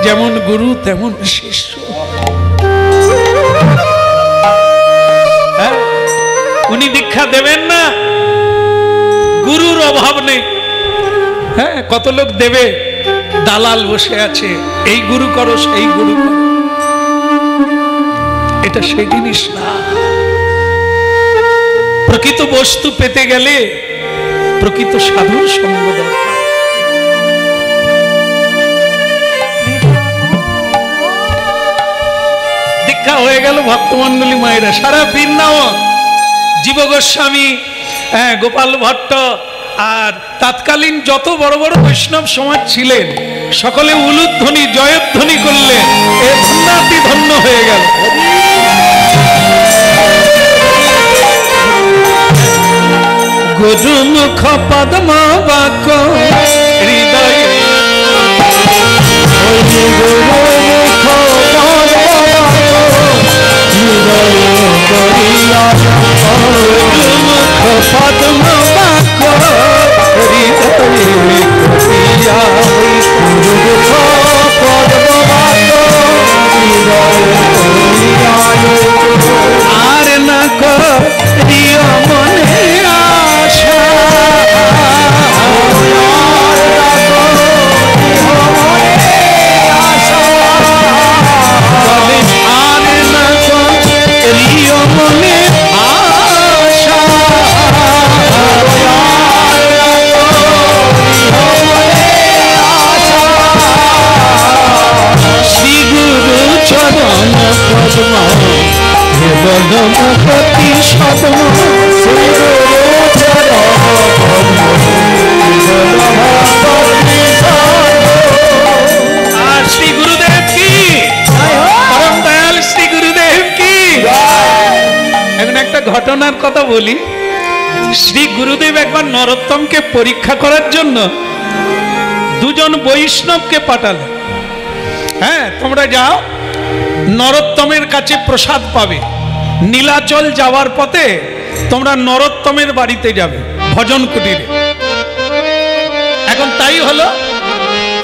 যেমন গুরু তেমন শিষ্য। হ্যাঁ, উনি দীক্ষা দেবেন না, গুরুর অভাব নেই। হ্যাঁ, কত লোক দেবে, দালাল বসে আছে, এই গুরু করো সেই গুরু করো। এটা সেই জিনিস না। প্রকৃত বস্তু পেতে গেলে প্রকৃত সাধুর সঙ্গ দরকার। দীক্ষা হয়ে গেল ভক্তমণ্ডলী মায়েরা। সারা বৃন্দাবন জীব গোস্বামী, গোপাল ভট্ট আর তৎকালীন যত বড় বড় বৈষ্ণব সমাজ ছিলেন, সকলে উলুধ্বনি জয়ধ্বনি করলেন। এ ধন্যাতি ধন্য হয়ে গেল। গুরুমুখ পদ্ম বাক্য হৃদয়, গুরুমুখ পদ্ম বাক্য হৃদয়, আর না করিও মনে আশা, আর না করিও মনে আশা, শ্রী গুরু চরণ পদ্ম মুখতি সদম, শ্রী গুরু চরণ পদ্ম। আর শ্রী গুরুদেব কি, পরম দয়াল শ্রী গুরুদেব কি। এখন একটা ঘটনার কথা বলি। শ্রী গুরুদেব একবার নরোত্তমকে পরীক্ষা করার জন্য দুজন বৈষ্ণবকে পাঠালেন। হ্যাঁ, তোমরা যাও, নরোত্তমের কাছে প্রসাদ পাবে। নীলাচল যাওয়ার পথে তোমরা নরোত্তমের বাড়িতে যাবে, ভজন কুটিরে। এখন তাই হলো,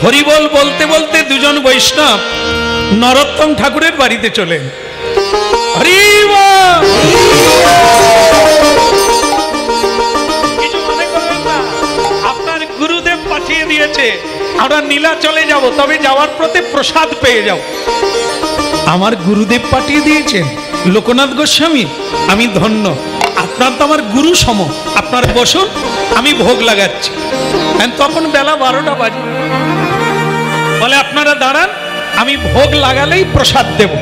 হরিবল বলতে বলতে দুজন বৈষ্ণব নরোত্তম ঠাকুরের বাড়িতে চলে। হরিবল। কিছু মনে করবেন না, আপনার গুরুদেব পাঠিয়ে দিয়েছে, আমরা নীলাচলে যাব, তবে যাওয়ার পথে প্রসাদ পেয়ে যাও। আমার গুরুদেব পাঠিয়ে দিয়েছেন, লোকনাথ গোস্বামী, আমি ধন্য। আপনার তো আমার গুরু সম, আপনার বসুন, আমি ভোগ লাগাচ্ছি। তখন বেলা 12টা বাজে। বলে আপনারা দাঁড়ান, আমি ভোগ লাগালেই প্রসাদ দেব।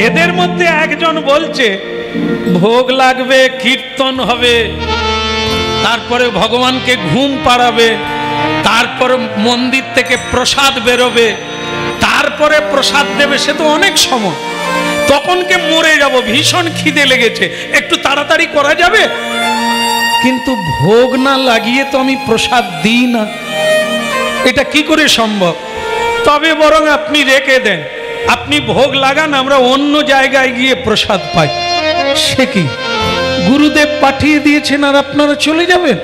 এদের মধ্যে একজন বলছে ভোগ লাগবে, কীর্তন হবে, তারপরে ভগবানকে ঘুম পাড়াবে, তারপর মন্দির থেকে প্রসাদ বেরোবে, তারপরে প্রসাদ দেবে, সে তো অনেক সময়, তখনকে মরে যাব, ভীষণ খিদে লেগেছে, একটু তাড়াতাড়ি করা যাবে। কিন্তু ভোগ না লাগিয়ে তো আমি প্রসাদ দিই না, এটা কি করে সম্ভব? তবে বরং আপনি রেখে দেন, আপনি ভোগ লাগান, আমরা অন্য জায়গায় গিয়ে প্রসাদ পাই। সে কি, গুরুদেব পাঠিয়ে দিয়েছেন আর আপনারা চলে যাবেন?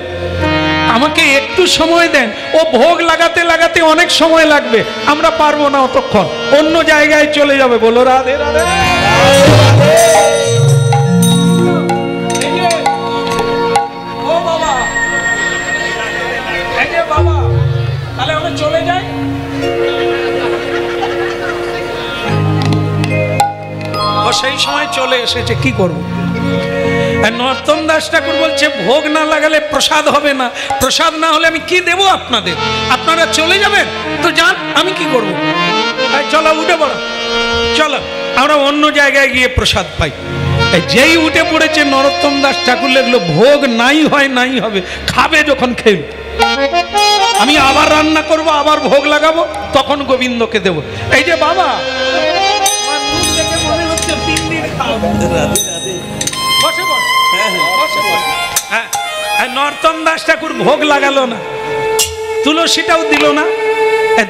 আমাকে একটু সময় দেন, ও ভোগ লাগাতে লাগাতে অনেক সময় লাগবে, আমরা পারবো না অতক্ষণ, অন্য জায়গায় চলে যাবে। বলো রাধে রাধে। ও বাবা, বাবা, তাহলে আমরা চলে যাই। ও সেই সময় চলে এসেছে, কি করব? নর্তন দাস ঠাকুর বলছে ভোগ না লাগালে প্রসাদ হবে না, প্রসাদ না হলে আমি কি দেব আপনাদের? আপনারা চলে যাবেন তো যান, আমি কি করব? চলো উঠে পড়ো, চলো আমরা অন্য জায়গায় গিয়ে প্রসাদ পাই। যেই উঠে পড়েছে নরোত্তম দাস ঠাকুর লিখলো ভোগ নাই হয় নাই হবে, খাবে যখন খেলো, আমি আবার রান্না করব, আবার ভোগ লাগাবো, তখন গোবিন্দকে দেব। এই যে বাবা, আমার মুখ দেখে মনে হচ্ছে 3 দিন খাবো। বসে পড়, বসে পড়। হ্যাঁ, নর্তন দাস ঠাকুর ভোগ লাগালো না, তুলসীটাও দিল না,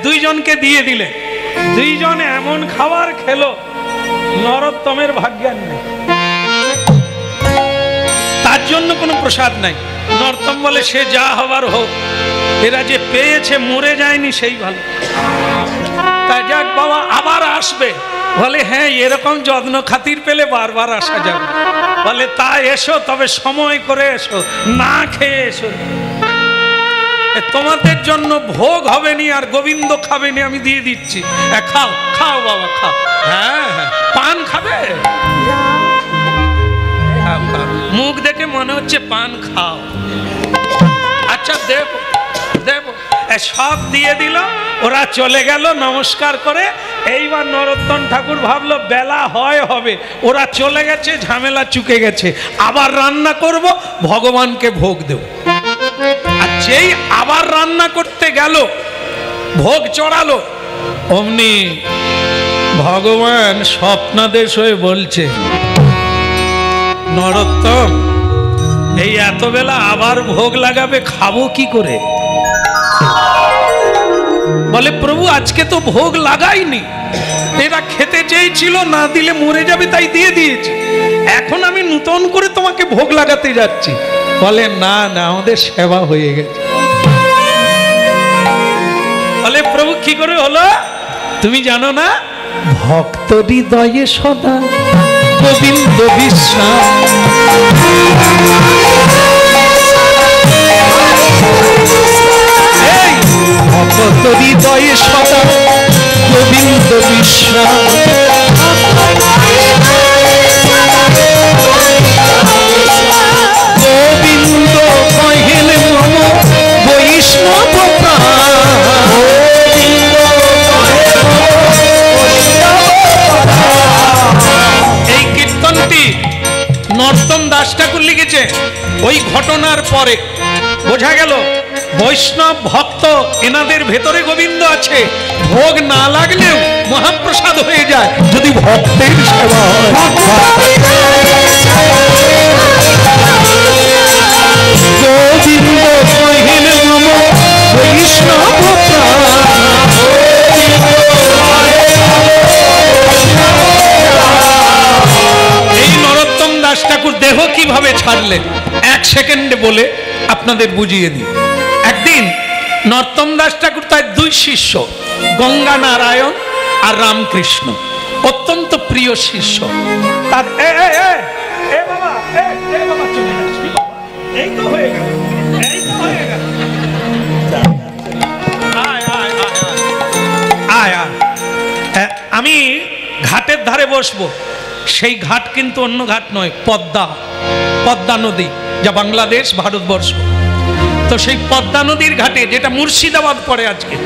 দুইজনকে দিয়ে দিলে, দুইজন এমন খাবার খেলো নরোত্তমের ভাগ্যান নেই, তার জন্য কোনো প্রসাদ নাই। নরোত্তম বলে সে যা হবার হোক, এরা যে পেয়েছে মরে যায়নি সেই ভালো। তাই যাক বাবা, আবার আসবে? বলে হ্যাঁ, এরকম যত্ন খাতির পেলে বারবার আসা যাবে। বলে তা এসো, তবে সময় করে এসো, না খেয়ে এসো, তোমাদের জন্য ভোগ হবে নি আর গোবিন্দ খাবে নি, আমি দিয়ে দিচ্ছি। খাও খাও বাবা খাও। হ্যাঁ হ্যাঁ, পান খাবে? মুখ দেখে মনে হচ্ছে পান খাও। আচ্ছা দেব দেব, সব দিয়ে দিল, ওরা চলে গেল নমস্কার করে। এইবার নরোত্তম ঠাকুর ভাবলো বেলা হয় হবে, ওরা চলে গেছে, ঝামেলা চুকে গেছে, আবার রান্না করব, ভগবানকে ভোগ দেব। আর যেই আবার রান্না করতে গেল, ভোগ চড়ালো, অমনি ভগবান স্বপ্নাদেশ হয়ে বলছে নরোত্তম, এই এত বেলা আবার ভোগ লাগাবে, খাবো কি করে? বলে প্রভু আজকে তো ভোগ লাগাইনি, এরা খেতে চেয়েছিল, না দিলে মরে যাবে, তাই দিয়ে দিয়েছি, এখন আমি নূতন করে তোমাকে ভোগ লাগাতে যাচ্ছি। বলে না না, আমাদের সেবা হয়ে গেছে। বলে প্রভু কি করে হলো? তুমি জানো না, ভক্ত হৃদয়ে সদা গোবিন্দ বিশ্বাস, ভক্ত হৃদয়ে সদা গোবিন্দ বিশ্বাস, গোবিন্দ কহিলে মম বৈষ্ণব প্রাণ। এই কীর্তনটি নর্তন দাস ঠাকুর লিখেছে। ওই ঘটনার পরে বোঝা গেল বৈষ্ণব ভক্ত এনাদের ভেতরে গোবিন্দ আছে, ভোগ না লাগলেও মহাপ্রসাদ হয়ে যায় যদি ভক্তের সেবা হয়। গোবিন্দ কহিলে মম বৈষ্ণব প্রাণ। এই নরোত্তম দাস ঠাকুর দেহ কিভাবে ছাড়লেন 1 সেকেন্ডে বলে আপনাদের বুঝিয়ে দিই। একদিন নরোত্তম দাস ঠাকুর তার 2 শিষ্য, গঙ্গা নারায়ণ আর রামকৃষ্ণ, অত্যন্ত প্রিয় শিষ্য। তার আমি ঘাটের ধারে বসবো, সেই ঘাট কিন্তু অন্য ঘাট নয়, পদ্মা নদী, যা বাংলাদেশ ভারতবর্ষ। তো সেই পদ্মা নদীর ঘাটে, যেটা মুর্শিদাবাদ পড়ে আজকে,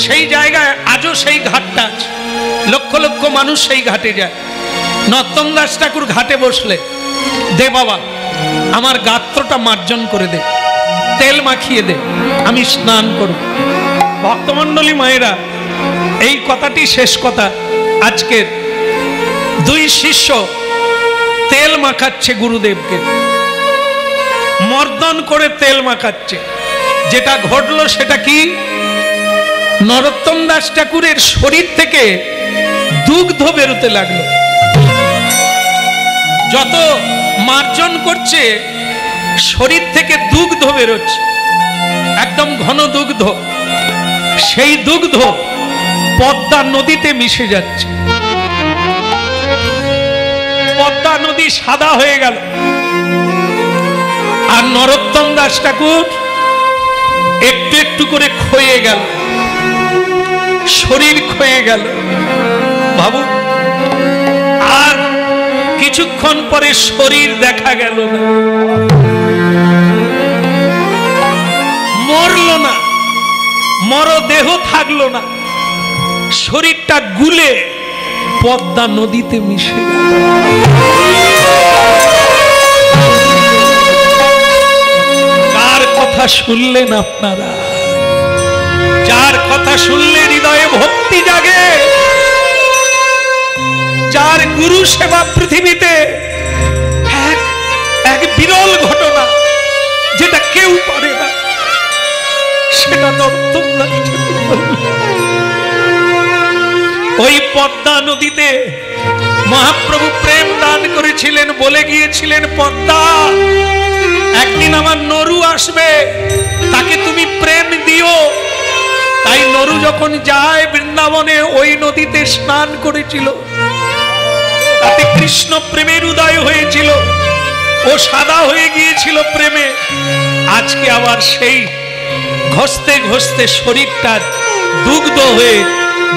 সেই জায়গায় আজও সেই ঘাটটা আছে। লক্ষ লক্ষ মানুষ সেই ঘাটে যায়। নর্তম দাস ঠাকুর ঘাটে বসলে, দে বাবা আমার গাত্রটা মার্জন করে দে, তেল মাখিয়ে দে, আমি স্নান করব। ভক্তমণ্ডলী মায়েরা, এই কথাটি শেষ কথা। আজকের দুই শিষ্য তেল মাখাচ্ছে গুরুদেবকে, মর্দন করে তেল মাখাচ্ছে। যেটা ঘটলো সেটা কি, নরোত্তম দাস ঠাকুরের শরীর থেকে দুগ্ধ বেরোতে লাগলো। যত মার্জন করছে শরীর থেকে দুগ্ধ বেরোচ্ছে, একদম ঘন দুগ্ধ। সেই দুগ্ধ পদ্মা নদীতে মিশে যাচ্ছে, পদ্মা নদী সাদা হয়ে গেল। আর নরোত্তম দাস ঠাকুর একটু একটু করে ক্ষয়ে গেল, শরীর ক্ষয়ে গেল। ভাবু, আর কিছুক্ষণ পরে শরীর দেখা গেল না, মরল না, মরদেহ থাকলো না, শরীরটা গুলে পদ্মা নদীতে মিশে গেল। কার কথা শুনলেন আপনারা? যার কথা শুনলে হৃদয়ে ভক্তি জাগে, যার গুরু সেবা পৃথিবীতে এক বিরল ঘটনা, যেটা কেউ পারে না, সেটা নরোত্তম দাস ঠাকুর বললেন। ওই পদ্মা নদীতে মহাপ্রভু প্রেম দান করেছিলেন, বলে গিয়েছিলেন, পদ্মা একদিন আমার নরু আসবে, তাকে তুমি প্রেম দিও। তাই নরু যখন যায় বৃন্দাবনে, ওই নদীতে স্নান করেছিল, তাতে কৃষ্ণ প্রেমের উদয় হয়েছিল, ও সাদা হয়ে গিয়েছিল প্রেমে। আজকে আবার সেই ঘষতে ঘষতে শরীরটা দুগ্ধ হয়ে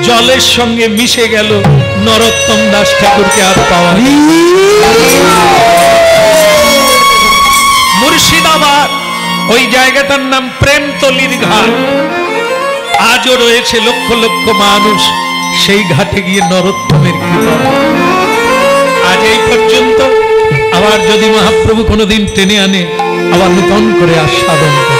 জলের সঙ্গে মিশে গেল। নরোত্তম দাস ঠাকুরকে আর পাওয়া নেই। মুর্শিদাবাদ, ওই জায়গাটার নাম প্রেমতলির ঘাট। আজও রয়েছে লক্ষ লক্ষ মানুষ সেই ঘাটে গিয়ে নরোত্তমের কৃপা। আজ এই পর্যন্ত। আবার যদি মহাপ্রভু কোনোদিন টেনে আনে, আবার নূতন করে আস্বাদন করে।